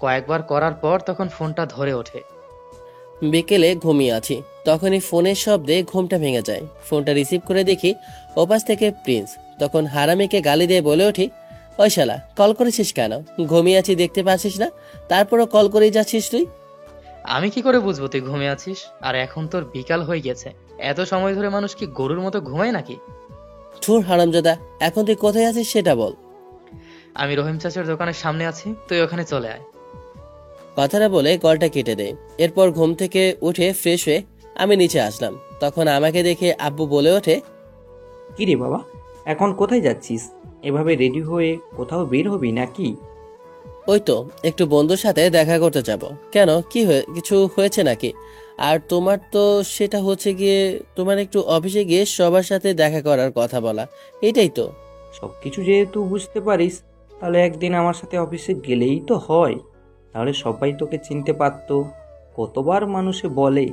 কয়েকবার করার পর তখন ফোনটা ধরে ওঠে। বিকেলে ঘুমিয়ে আছি, তখনই ফোনের শব্দে ঘুমটা ভেঙে যায়। ফোনটা রিসিভ করে দেখি ওপাশ থেকে প্রিন্স। তখন হারামিকে গালি দিয়ে বলে উঠি, ওই শালা, কল করেছিস কেন? ঘুমিয়ে আছি দেখতে পাচ্ছিস না? তারপরও কল করেই যাচ্ছিস তুই। আমি কি করে বুঝবো তুই ঘুমিয়ে আছিস? আর এখন তোর বিকাল হয়ে গেছে, এত সময় ধরে মানুষ কি গরুর মতো ঘুমায় নাকি? ধুর হারামজাদা, এখন তুই কোথায় আছিস সেটা বল। আমি রহিম চাচার দোকানের সামনে আছি, তুই ওখানে চলে আয়। কথাটা বলে কলটা কেটে দেয়। এরপর ঘুম থেকে উঠে ফ্রেশ হয়ে আমি নিচে আসলাম। তখন আমাকে দেখে আব্বু বলে ওঠে, কি রে বাবা, এখন কোথায় যাচ্ছিস? এভাবে রেডি হয়ে কোথাও বের হবি নাকি? ওই তো একটু বন্ধুর সাথে দেখা করতে যাব। কেন, কিছু হয়েছে নাকি? আর তোমার তো সেটা হচ্ছে গিয়ে তোমার একটু অফিসে গিয়ে সবার সাথে দেখা করার কথা বলা, এটাই তো। সব কিছু যেহেতু বুঝতে পারিস, তাহলে একদিন আমার সাথে অফিসে গেলেই তো হয়। তাহলে সবাই তোকে চিনতে পারতো। কতবার মানুষে বলে,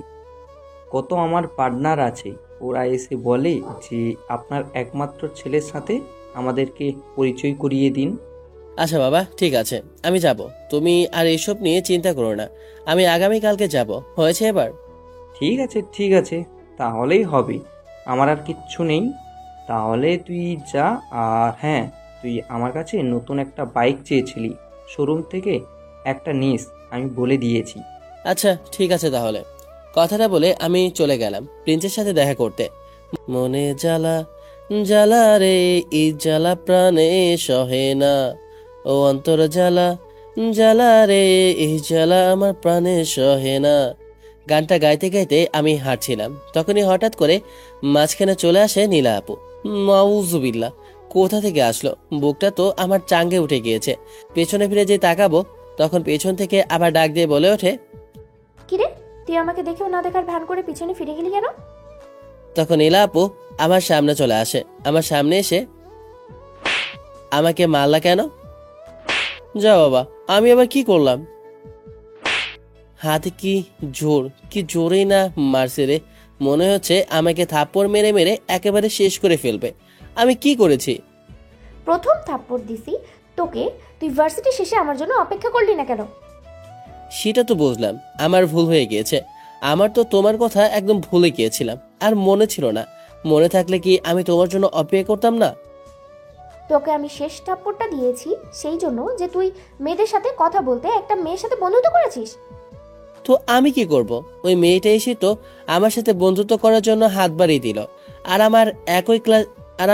কত আমার পার্টনার আছে, ওরা এসে বলে যে আপনার একমাত্র ছেলের সাথে আমাদেরকে পরিচয় করিয়ে দিন। আচ্ছা বাবা, ঠিক আছে, আমি যাব। তুমি আর এসব নিয়ে চিন্তা করো না, আমি আগামীকালকে যাব। হয়েছে এবার? ঠিক আছে ঠিক আছে, তাহলেই হবে। আমার আর কিচ্ছু নেই। তাহলে তুই যা। আর হ্যাঁ, তুই আমার কাছে নতুন একটা বাইক চেয়েছিলি, শোরুম থেকে একটা নিস, আমি বলে দিয়েছি। আচ্ছা ঠিক আছে তাহলে। কথাটা বলে আমি চলে গেলাম প্রিন্সের সাথে দেখা করতে। মনে জ্বালা জ্বালা রে, এই জ্বালা প্রাণে সহে না। ও অন্তর জ্বালা জ্বালা রে, এই জ্বালা আমার প্রাণে সহে না। গানটা গাইতে গাইতে আমি হাঁটছিলাম, তখনই হঠাৎ করে মাঝখানে চলে আসে নীলা আপু। মাউজুবিল্লাহ, কোথা থেকে আসলো? বুকটা তো আমার চাঙ্গে উঠে গিয়েছে। পেছনে ফিরে যে তাকাবো, তখন পেছন থেকে আবার ডাক দিয়ে বলে ওঠে, কিরে, তুই আমাকে দেখেও না দেখার ভান করে পিছনে ফিরে গেলি কেন? তখন নীলা আপু আমার সামনে চলে আসে। আমার সামনে এসে আমাকে মারলা কেন? যা বাবা, আমি আবার কি করলাম? হাতে কি জোর, কি জোরেই না মারছে রে। মনে হচ্ছে আমাকে থাপ্পড় মেরে মেরে একেবারে শেষ করে ফেলবে। আমি কি করেছি? প্রথম থাপ্পড় দিছি তোকে, তুই ভার্সিটি শেষে আমার জন্য অপেক্ষা করলি না কেন? সেটা তো বুঝলাম, আমার ভুল হয়ে গিয়েছে। আমার তো তোমার কথা একদম ভুলে গিয়েছিলাম, আর মনে ছিল না। মনে থাকলে কি আমি তোমার জন্য অপেক্ষা করতাম না? তোকে আমি শেষ থাপ্পড়টা দিয়েছি সেই জন্য যে তুই মেয়েদের সাথে কথা বলতে একটা মেয়ের সাথে বন্ধুত্ব করেছিস। তো আমি কি করব? ওই মেয়েটা এসে তো আমার সাথে বন্ধুত্ব করার জন্য হাত বাড়িয়ে দিল। আর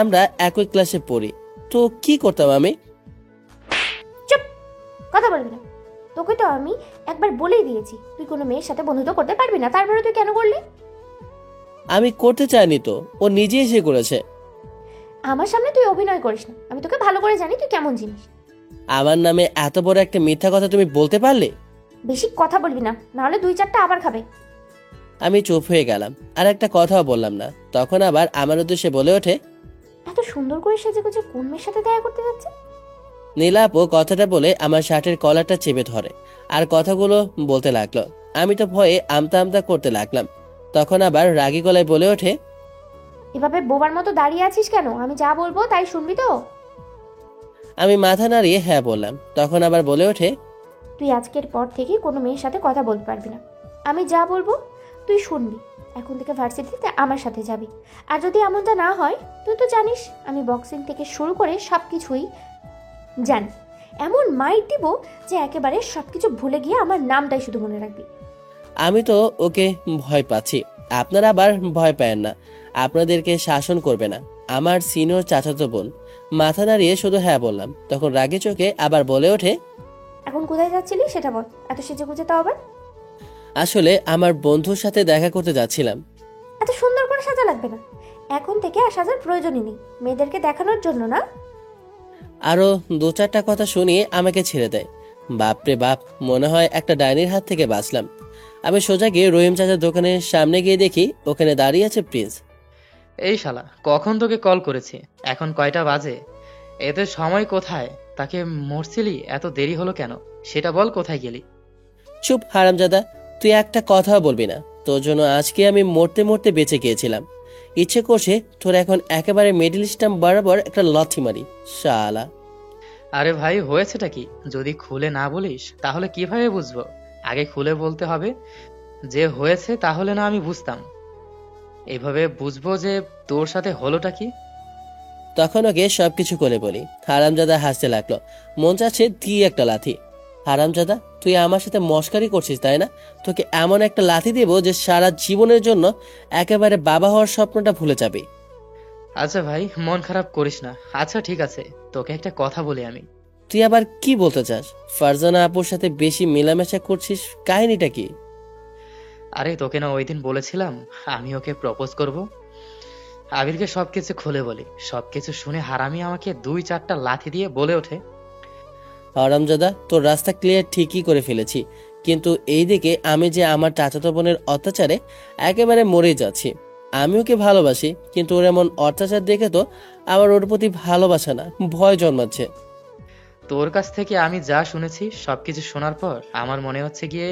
আমরা একই ক্লাসে পড়ি, তো কি করতাম আমি? চুপ, কথা বলবি না। তোকে তো আমি একবার বলেই দিয়েছি তুই কোনো মেয়ের সাথে বন্ধুত্ব করতে পারবি না, তারপরে তুই কেন করলি? আমি করতে চাইনি তো, ও নিজে এসে করেছে। আমার সামনে তুই অভিনয় করিস না, আমি তোকে ভালো করে জানি তুই কেমন জিনিস। আমার নামে এত বড় একটা মিথ্যা কথা তুমি বলতে পারলে? বেশি কথা বলবি না, নাহলে 2-4টা আবার খাবে। আমি চুপ হয়ে গেলাম, আর একটা কথাও বললাম না। তখন আবার আমার উদ্দেশ্যে বলে ওঠে, এত সুন্দর করে সেজে গুজে কোন মেয়ের সাথে দেখা করতে যাচ্ছে? নীলা আপু কথাটা বলে আমার শার্টের কলারটা চেপে ধরে আর কথাগুলো বলতে লাগলো। আমি তো ভয়ে আমতা আমতা করতে লাগলাম। তখন আবার রাগী গলায় বলে ওঠে, এভাবে বোবার মতো দাঁড়িয়ে আছিস কেন? আমি যা বলবো তাই শুনবি তো? আমি মাথা নাড়িয়ে হ্যাঁ বললাম। তখন আবার বলে ওঠে, তুই আজকের পর থেকে কোনো মেয়ের সাথে কথা বলতে পারবি না। আমি যা বলবো তুই শুনবি। এখন থেকে ভার্সিটিতে আমার সাথে যাবি। আর যদি এমনটা না হয়, তুই তো জানিস আমি বক্সিং থেকে শুরু করে সব কিছুই জানি। এমন মাইট দিব যে একেবারে সব কিছু ভুলে গিয়ে আমার নামটাই শুধু মনে রাখবি। আমি তো ওকে ভয় পাচ্ছি, আপনারা আবার ভয় পায়েন না। আপনাদেরকে শাসন করবে না আমার সিনিয়র চাচাতো বোন। মাথা নাড়িয়ে শুধু হ্যাঁ বললাম। তখন রাগে চোখে আবার বলে ওঠে, এখন কোথায় যাচ্ছিলি সেটা বল, এত সেজে গুজে তো আবার। আসলে আমার বন্ধুর সাথে দেখা করতে যাচ্ছিলাম। এত সুন্দর করে সাজা লাগবে না। এখন থেকে আর সাজার প্রয়োজনই নেই, মেয়েদেরকে দেখানোর জন্য না। আরো 2-4টা কথা শুনিয়ে আমাকে ছেড়ে দেয়। বাপরে বাপ, মনে হয় একটা ডাইনির হাত থেকে বাঁচলাম। আমি সোজা গিয়ে রহিম চাচার দোকানের সামনে গিয়ে দেখি ওখানে দাঁড়িয়ে আছে প্রিন্স। এই শালা, কখন তোকে কল করেছি, এখন কয়টা বাজে? এতে সময় কোথায়? তাকে মরছিলি, এত দেরি হলো কেন সেটা বল, কোথায় গেলি? চুপ হারামজাদা, তুই একটা কথাও বলবি না। তোর জন্য আজকে আমি মরতে মরতে বেঁচে গিয়েছিলাম। ইচ্ছে করছে তোর এখন একেবারে মিডল স্টাম্প বরাবর একটা লাথি মারি শালা। আরে ভাই, হয়েছেটা কি? যদি খুলে না বলিস তাহলে কিভাবে বুঝবো? আগে খুলে বলতে হবে। যে হয়েছে তাহলে না আমি বুঝতাম। এইভাবে বুঝবো যে তোর সাথে হলোটা কি। তখন ওকে সবকিছু করে বলি। হারামজাদা হাসতে লাগলো। মন চাচ্ছে দিয়ে একটা লাথি। হারামজাদা, তুই আমার সাথে মস্কারি করছিস তাই না? তোকে এমন একটা লাথি দেব যে সারা জীবনের জন্য একেবারে বাবা হওয়ার স্বপ্নটা ভুলে যাবি। আচ্ছা ভাই, মন খারাপ করিস না। আচ্ছা ঠিক আছে, তোকে একটা কথা বলি আমি। তুই আবার কি বলতে চাস? ফারজানা আপুর সাথে বেশি মেলামেশা করছিস, কাহিনীটা কি? আরে তোকে না ওই দিন বলেছিলাম আমি ওকে প্রপোজ করব। আবিরকে সবকিছু খুলে বলি। সবকিছু শুনে হারামি আমাকে 2-4টা লাথি দিয়ে বলে ওঠে, হারামজাদা, তোর রাস্তা ক্লিয়ার ঠিকই করে ফেলেছি, কিন্তু এইদিকে আমি যে আমার চাচাতো বোনের অত্যাচারে একেবারে মরে যাচ্ছি। আমি ওকে ভালোবাসি, কিন্তু ওর এমন অত্যাচার দেখে তো আমার ওর প্রতি ভালোবাসা না, ভয় জন্মাচ্ছে। তোর কাছ থেকে আমি যা শুনেছি সবকিছু শোনার পর আমার মনে হচ্ছে গিয়ে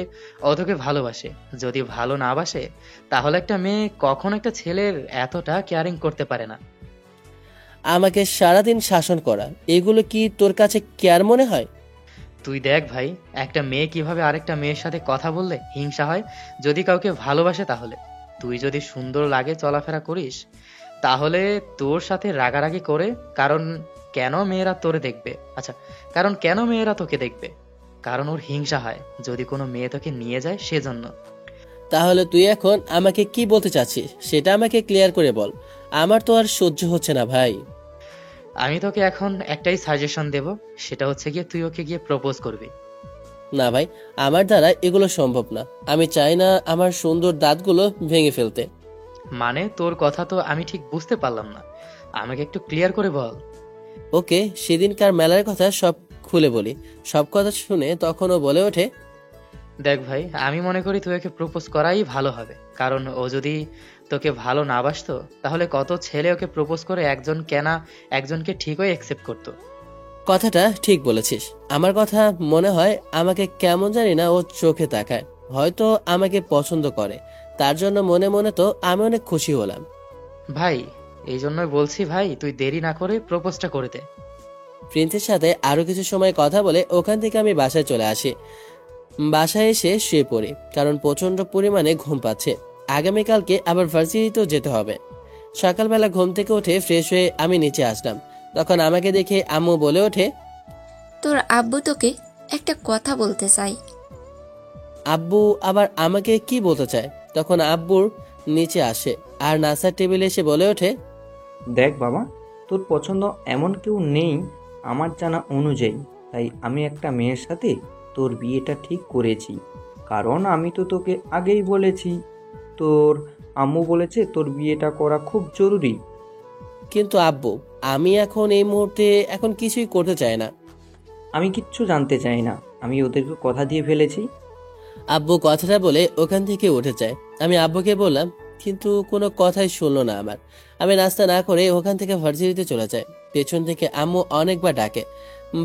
ও তোকে ভালোবাসে। যদি ভালো না বাসে তাহলে একটা মেয়ে কখন একটা ছেলের এতটা কেয়ারিং করতে পারে না। আমাকে সারাদিন শাসন করা, এগুলো কি তোর কাছে কেয়ার মনে হয়? তুই দেখ ভাই, একটা মেয়ে কিভাবে আরেকটা মেয়ের সাথে কথা বললে হিংসা হয় যদি কাউকে ভালোবাসে। তাহলে তুই যদি সুন্দর লাগে চলাফেরা করিস তাহলে তোর সাথে রাগারাগি করে, কেন মেয়েরা তোরে দেখবে? আচ্ছা, কেন মেয়েরা তোকে দেখবে? কারণ ওর হিংসা হয় যদি কোনো মেয়ে তোকে নিয়ে যায়, সেজন্য। তাহলে তুই এখন আমাকে কি বলতে চাচ্ছিস সেটা আমাকে ক্লিয়ার করে বল। আমার তো আর সহ্য হচ্ছে না ভাই। আমি তোকে এখন একটাই সাজেশন দেব, সেটা হচ্ছে গিয়ে তুই ওকে গিয়ে প্রপোজ করবি। না ভাই, আমার দ্বারা এগুলো সম্ভব না। আমি চাই না আমার সুন্দর দাঁতগুলো ভেঙে ফেলতে। মানে তোর কথা তো আমি ঠিক বুঝতে পারলাম না, আমাকে একটু ক্লিয়ার করে বল। ওকে, সেদিনকার মেলার কথা সব খুলে বলি। সব কথা শুনে তখন ও বলে ওঠে, দেখ ভাই, আমি মনে করি তুই ওকে প্রপোজ করাই ভালো হবে। কারণ ও যদি তোকে ভালো না বাসতো তাহলে কত ছেলে ওকে প্রপোজ করে একজনকে ঠিকই অ্যাকসেপ্ট করতো। কথাটা ঠিক বলেছিস। আমার কথা মনে হয় আমাকে কেমন জানি না ও চোখে তাকায়, হয়তো আমাকে পছন্দ করে। তার জন্য মনে মনে তো আমি অনেক খুশি হলাম। ভাই, এই জন্যই বলছি ভাই, তুই দেরি না করে প্রপোজটা করে দে। প্রিন্সের সাথে আরো কিছু সময় কথা বলে ওখান থেকে আমি বাসায় চলে আসি। বাসায় এসে শুয়ে পড়ি, কারণ প্রচন্ড পরিমাণে ঘুম পাচ্ছে। আগামীকালকে আবার ভার্সিটিতেও যেতে হবে। সকালবেলা ঘুম থেকে উঠে ফ্রেশ হয়ে আমি নিচে আসলাম। তখন আমাকে দেখে আম্মু বলে ওঠে, তোর আব্বু তোকে একটা কথা বলতে চাই। আব্বু আবার আমাকে কি বলতে চায়? তখন আব্বুর নিচে আসে আর নাস্তার টেবিলে এসে বলে ওঠে, দেখ বাবা, তোর পছন্দ এমন কেউ নেই আমার জানা অনুযায়ী, তাই আমি একটা মেয়ের সাথে তোর বিয়েটা ঠিক করেছি। কারণ আমি তো তোকে আগেই বলেছি, তোর আম্মু বলেছে তোর বিয়েটা করা খুব জরুরি। কিন্তু আব্বু, আমি এখন এই মুহূর্তে এখন কিছুই করতে চাই না। আমি কিচ্ছু জানতে চাই না, আমি ওদেরকে কথা দিয়ে ফেলেছি। আব্বু কথাটা বলে ওখান থেকে উঠে যায়। আমি আব্বুকে বললাম, কিন্তু কোনো কথাই শুনলো না আমার। আমি নাস্তা না করে ওখান থেকে ভার্সিটিতে চলে যাই। পেছন থেকে আম্মু অনেকবার ডাকে।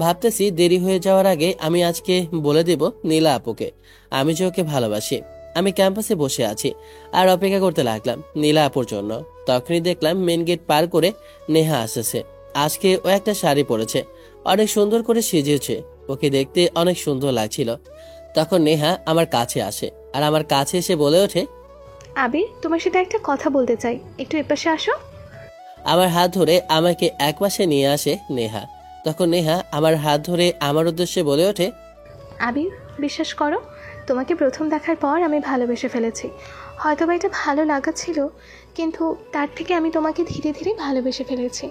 ভাবতেছি দেরি হয়ে যাওয়ার আগে আমি আজকে বলে দেব নীলা আপুকে আমি যে ওকে ভালোবাসি। আমি ক্যাম্পাসে বসে আছি আর অপেক্ষা করতে লাগলাম নীলা আপুর জন্য। তখনই দেখলাম মেন গেট পার করে নেহা আসছে। আজকে ও একটা শাড়ি পরেছে, অনেক সুন্দর করে সেজেছে। ওকে দেখতে অনেক সুন্দর লাগছিল। তখন নেহা আমার কাছে আসে আর আমার কাছে এসে বলে ওঠে, আবির, তোমার সাথে একটা কথা বলতে চাই, একটু এপাশে আসো। আমার হাত ধরে আমাকে একপাশে নিয়ে আসে নেহা। তখন নেহা আমার হাত ধরে আমার উদ্দেশ্যে বলে ওঠে, আবির, বিশ্বাস করো, তোমাকে প্রথম দেখার পর আমি ভালোবেসে ফেলেছি। হয়তো বা এটা ভালো লাগা ছিল, কিন্তু তার থেকে আমি তোমাকে ধীরে ধীরে ভালোবেসে ফেলেছি।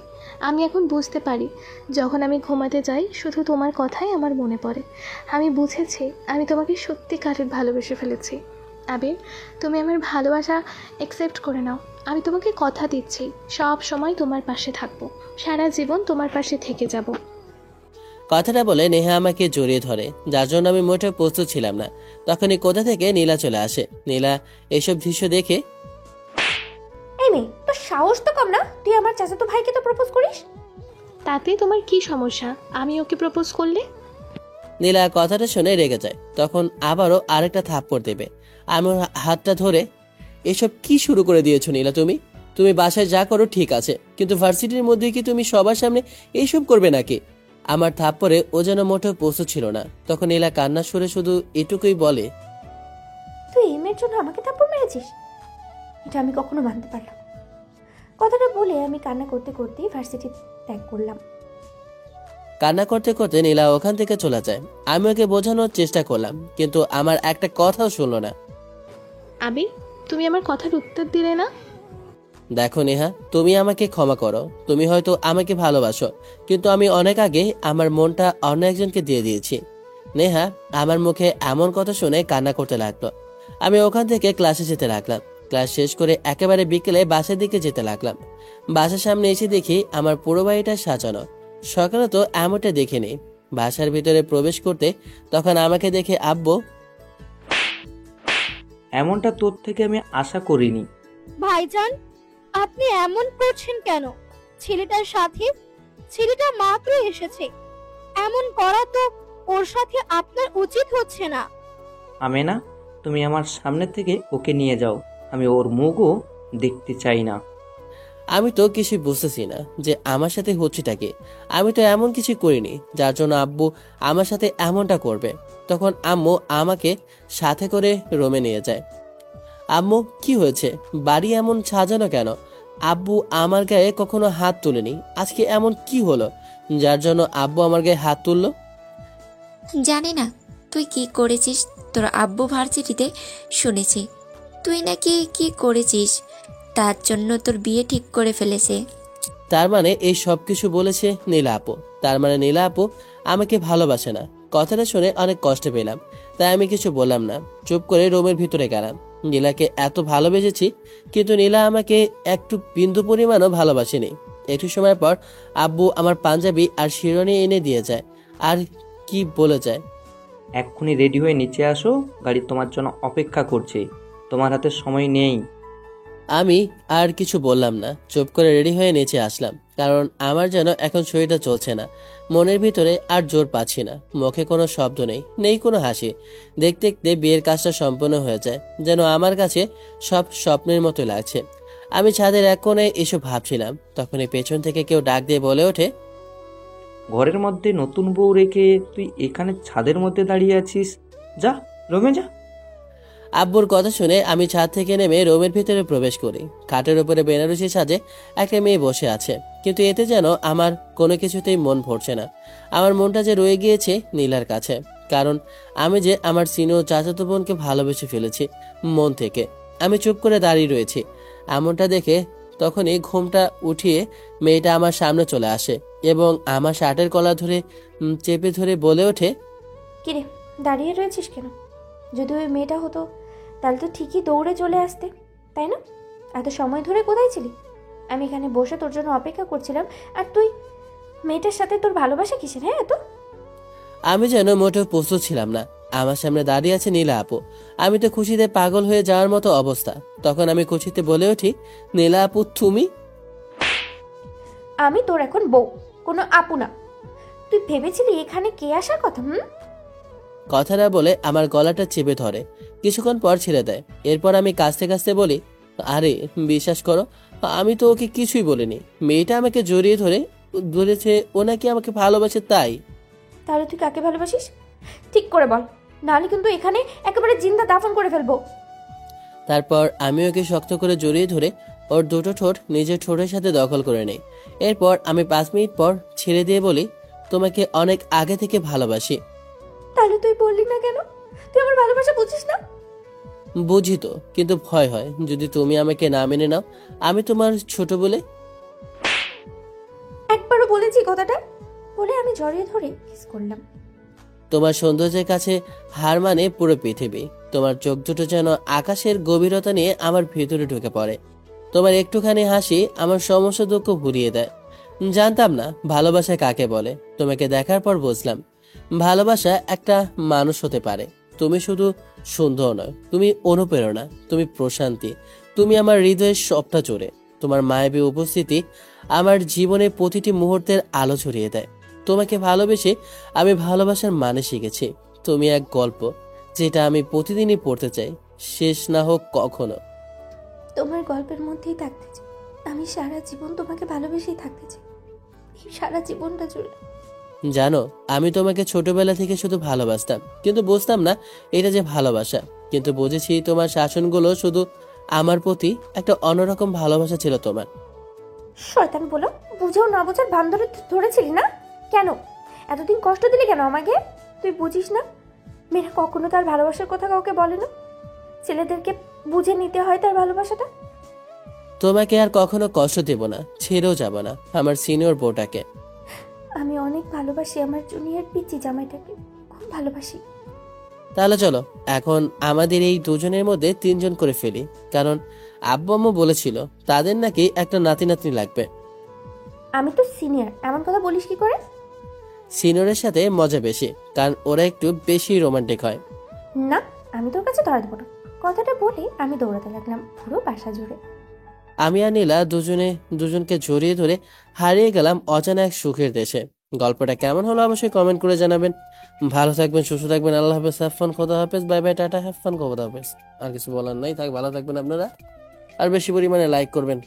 আমি এখন বুঝতে পারি, যখন আমি ঘুমাতে যাই শুধু তোমার কথাই আমার মনে পড়ে। আমি বুঝেছি আমি তোমাকে সত্যিকারের ভালোবেসে ফেলেছি। আবির, তুমি আমার ভালোবাসা অ্যাকসেপ্ট করে নাও। আমি তোমাকে কথা দিচ্ছি, সব সময় তোমার পাশে থাকবো, সারা জীবন তোমার পাশে থেকে যাব। কথাটা বলে নেহা আমাকে জড়িয়ে ধরে, যার জন্য আমি মোটেও প্রস্তুত ছিলাম না। তখনই কোথা থেকে নীলা চলে আসে। নীলা এসব দৃশ্য দেখে, এই মেয়ে, তোর সাহস তো কম না, তুই আমার চাচাতো ভাইকে তো প্রপোজ করিস। তাতে তোমার কি সমস্যা আমি ওকে প্রপোজ করলে? নীলা কথাটা শুনে রেগে যায়। তখন আবারও আরেকটা থাপ্পড় দেবে। আমি ওর হাতটা ধরে, এসব কি শুরু করে দিয়েছো নীলা? তুমি বাসায় যা করো ঠিক আছে, কিন্তু ভার্সিটির মধ্যে কি তুমি সবার সামনে এইসব করবে নাকি? আমার থাপ্পড়ে ও যেন মোটেও প্রস্তুত ছিল না। তখন নীলা কান্না সুরে শুধু এটুকুই বলে, তুই এই মেয়ের জন্য আমাকে থাপ্পড় মেরেছিস? এটা আমি কখনো মানতে পারলাম না। কথাটা বলে আমি কান্না করতে করতেই ভার্সিটি ত্যাগ করলাম। কান্না করতে করতে নীলা ওখান থেকে চলে যায়। আমি ওকে বোঝানোর চেষ্টা করলাম, কিন্তু আমার একটা কথাও শুনলো না। আবির, তুমি আমার কথার উত্তর দিলে না। দেখো নেহা, তুমি আমাকে ক্ষমা করো। তুমি হয়তো আমাকে ভালোবাসো, কিন্তু আমি অনেক আগে আমার মনটা অন্য একজনকে দিয়ে দিয়েছি। নেহা আমার মুখে এমন কথা শুনে কান্না করতে লাগলো। আমি ওখান থেকে ক্লাসে যেতে লাগলাম। ক্লাস শেষ করে একেবারে বিকেলে বাসার দিকে যেতে লাগলাম। বাসার সামনে এসে দেখি আমার পুরো বাড়িটা সাজানো। সকালে তো এমনটা দেখিনি। বাসার ভিতরে প্রবেশ করতে তখন আমাকে দেখে আব্বু, এমনটা তোর থেকে আমি আশা করিনি। ভাইজান, আপনি এমন করছেন কেন? ছেলেটার সাথে, ছেলেটা মাত্র এসেছে, এমন করা তো ওর সাথে আপনার উচিত হচ্ছে না। আমেনা, তুমি আমার সামনে থেকে ওকে নিয়ে যাও, আমি ওর মুখও দেখতে চাই না। আমি তো কিছু বুঝতেছি না যে আমার সাথে হচ্ছেটা কি। আমি তো এমন কিছু করিনি যার জন্য আব্বু আমার সাথে এমনটা করবে। তখন আম্মু আমাকে সাথে করে রুমে নিয়ে যায়। আম্মু, কি হয়েছে? বাড়ি এমন সাজানো কেন? আব্বু আমার গায়ে কখনো হাত তুলেনি, আজকে এমন কি হলো যার জন্য আব্বু আমার গায়ে হাত তুললো? জানি না তুই কি করেছিস। তোর আব্বু ভার্সিটিতে শুনেছে তুই নাকি কি করেছিস, তার জন্য তোর বিয়ে ঠিক করে ফেলেছে। তার মানে এই সব কিছু বলেছে নীলা আপু। তার মানে নীলা আপু আমাকে ভালোবাসে না। কথাটা শুনে অনেক কষ্ট পেলাম, তাই আমি কিছু বললাম না। চুপ করে রুমের ভিতরে গেলাম। নীলাকে এত ভালোবেসেছি, কিন্তু নীলা আমাকে একটু বিন্দু পরিমাণও ভালোবাসেনি। একটু সময় পর আব্বু আমার পাঞ্জাবি আর শিরোনি এনে দিয়ে যায়, আর কি বলে যায়, এক্ষুনি রেডি হয়ে নিচে আসো, গাড়ি তোমার জন্য অপেক্ষা করছে, তোমার হাতে সময় নেই। আমি আর কিছু বললাম না, চুপ করে রেডি হয়ে নিচে আসলাম। কারণ আমার যেন এখন শরীরটা চলছে না। মনের ভিতরে আর জোর পাচ্ছি না। মুখে কোনো শব্দ নেই, নেই কোনো হাসি। দেখতে দেখতে বিয়ের কাজটা সম্পূর্ণ হয়ে যায়, যেন আমার কাছে সব স্বপ্নের মতো লাগছে। আমি ছাদের এক কোণে এসব ভাবছিলাম, তখনই পেছন থেকে কেউ ডাক দিয়ে বলে ওঠে, ঘরের মধ্যে নতুন বউ রেখে তুই এখানে ছাদের মধ্যে দাঁড়িয়ে আছিস, যা রুমে যা। আব্বুর কথা শুনে আমি ছাদ থেকে নেমে রুমের ভিতরে প্রবেশ করি। খাটের উপরে বেনারসি সাজে একটা মেয়ে বসে আছে, কিন্তু এতে যেন আমার কোনো কিছুতেই মন ভরছে না। আমার মনটা যে রয়ে গিয়েছে নীলার কাছে, কারণ আমি যে আমার সিনিয়র চাচাতো বোনকে ভালোবেসে ফেলেছি মন থেকে। আমি চুপ করে দাঁড়িয়ে রয়েছি। এমনটা দেখে তখনই ঘুমটা উঠিয়ে মেয়েটা আমার সামনে চলে আসে এবং আমার শার্টের কলার ধরে চেপে ধরে বলে ওঠে, কিরে, দাঁড়িয়ে রয়েছিস কেন? যদি ওই মেয়েটা হতো তাহলে তো ঠিকই দৌড়ে চলে আসতে, তাই না? এত সময় ধরে কোথায় ছিলি? আমি এখানে বসে তোর জন্য অপেক্ষা করছিলাম, আর তুই মেয়েটার সাথে তোর ভালোবাসা কিসের? হ্যাঁ, এত আমি যেন মোটেও প্রস্তুত ছিলাম না। আমার সামনে দাঁড়িয়ে আছে নীলা আপু। আমি তো খুশিতে পাগল হয়ে যাওয়ার মতো অবস্থা। তখন আমি খুশিতে বলে উঠি, নীলা আপু তুমি? আমি তোর এখন বউ, কোনো আপু না। তুই ভেবেছিলি এখানে কে আসার কথা? কথাটা বলে আমার গলাটা চেপে ধরে, কিছুক্ষণ পর ছেড়ে দেয়। এরপর আমি কাঁচতে কাঁচতে বলি, আরে বিশ্বাস করো, আমি তো ওকে কিছুই বলিনি। মেয়েটা আমাকে জড়িয়ে ধরে ধরেছে ও নাকি আমাকে ভালোবাসে তাই। তাহলে তুই কাকে ভালোবাসিস ঠিক করে বল, নাহলে কিন্তু এখানে একেবারে জিন্দা দাফন করে ফেলবো। তারপর আমি ওকে শক্ত করে জড়িয়ে ধরে ওর দুটো ঠোঁট নিজের ঠোঁটের সাথে দখল করে নেই। এরপর আমি 5 মিনিট পর ছেড়ে দিয়ে বলি, তোমাকে অনেক আগে থেকে ভালোবাসি। তাহলে তুই বললি না কেন? তুই আমার ভালোবাসা বুঝিস না? বুঝি তো, কিন্তু ভয় হয় যদি তুমি আমাকে না মেনে নাও, আমি তোমার ছোট বলে। একবারও বলেছি কথাটা বলে আমি জড়িয়ে ধরে কিস করলাম। তোমার সৌন্দর্যের কাছে হার মানে পুরো পৃথিবী। তোমার চোখ দুটো যেন আকাশের গভীরতা নিয়ে আমার ভিতরে ঢুকে পড়ে। তোমার একটুখানি হাসি আমার সমস্ত দুঃখ ভুলিয়ে দেয়। জানতাম না ভালোবাসা কাকে বলে, তোমাকে দেখার পর বুঝলাম ভালোবাসা একটা মানুষ হতে পারে। তুমি শুধু সুন্দর নয়, তুমি অনুপ্রেরণা, তুমি প্রশান্তি, তুমি আমার হৃদয়ের সবটা জোরে। তোমার মায়াবী উপস্থিতি আমার জীবনে প্রতিটি মুহূর্তের আলো ছড়িয়ে দেয়। তোমাকে ভালোবেসে আমি ভালোবাসার মানে শিখেছি। তুমি এক গল্প যেটা আমি প্রতিদিনই পড়তে চাই, শেষ না হোক কখনো। তোমার গল্পের মধ্যেই থাকতে চাই। আমি সারা জীবন তোমাকে ভালোবেসেই থাকতে চাই, এই সারা জীবনটা জুড়ে। জানো, আমি তোমাকে ছোটবেলা থেকে শুধু ভালোবাসতাম, কিন্তু বুঝতাম না এটা যে ভালোবাসা। কিন্তু বুঝেছি তোমার শাসনগুলো শুধু আমার প্রতি একটা অন্যরকম ভালোবাসা ছিল তোমার। শয়তান বলো, বুঝেও না বোঝার ভান ধরেছিলি না কেন? এতদিন কষ্ট দিলি কেন আমাকে? তুই বুঝিস না মেয়েরা কখনো তার ভালোবাসার কথা কাউকে বলে না, ছেলেদেরকে বুঝে নিতে হয় তার ভালোবাসাটা। তোমাকে আর কখনো কষ্ট দেব না, ছেড়েও যাব না আমার সিনিয়র বউটাকে। আমি অনেক ভালোবাসি আমার জুনিয়র পিচি জামাইটাকে, খুব ভালোবাসি। তাহলে চলো এখন আমাদের এই দুজনের মধ্যে 3 জন করে ফেলি, কারণ আব্বু আম্মু বলেছিল তাদের নাকি একটা নাতি নাতনি লাগবে। আমি তো সিনিয়র, এমন কথা বলিস কি করে? সিনিয়রের সাথে মজা বেশি, কারণ ওরা একটু বেশি রোমান্টিক হয়। না, আমি তোর কাছে ধরা দেবো না। কথাটা বলে আমি দৌড়াতে লাগলাম পুরো বাসা জুড়ে। আমি আর নীলা দুজনকে জড়িয়ে ধরে হারিয়ে গেলাম অজানা এক সুখের দেশে। গল্পটা কেমন হলো অবশ্যই কমেন্ট করে জানাবেন। ভালো থাকবেন, সুস্থ থাকবেন। আল্লাহ হাফেজ, হ্যাভ ফান, খোদা হাফেজ, bye bye, tata, have fun, খোদা হাফেজ। আর কিছু বলার নাই, ভালো থাকবেন আপনারা, আর বেশি পরিমাণে লাইক করবেন।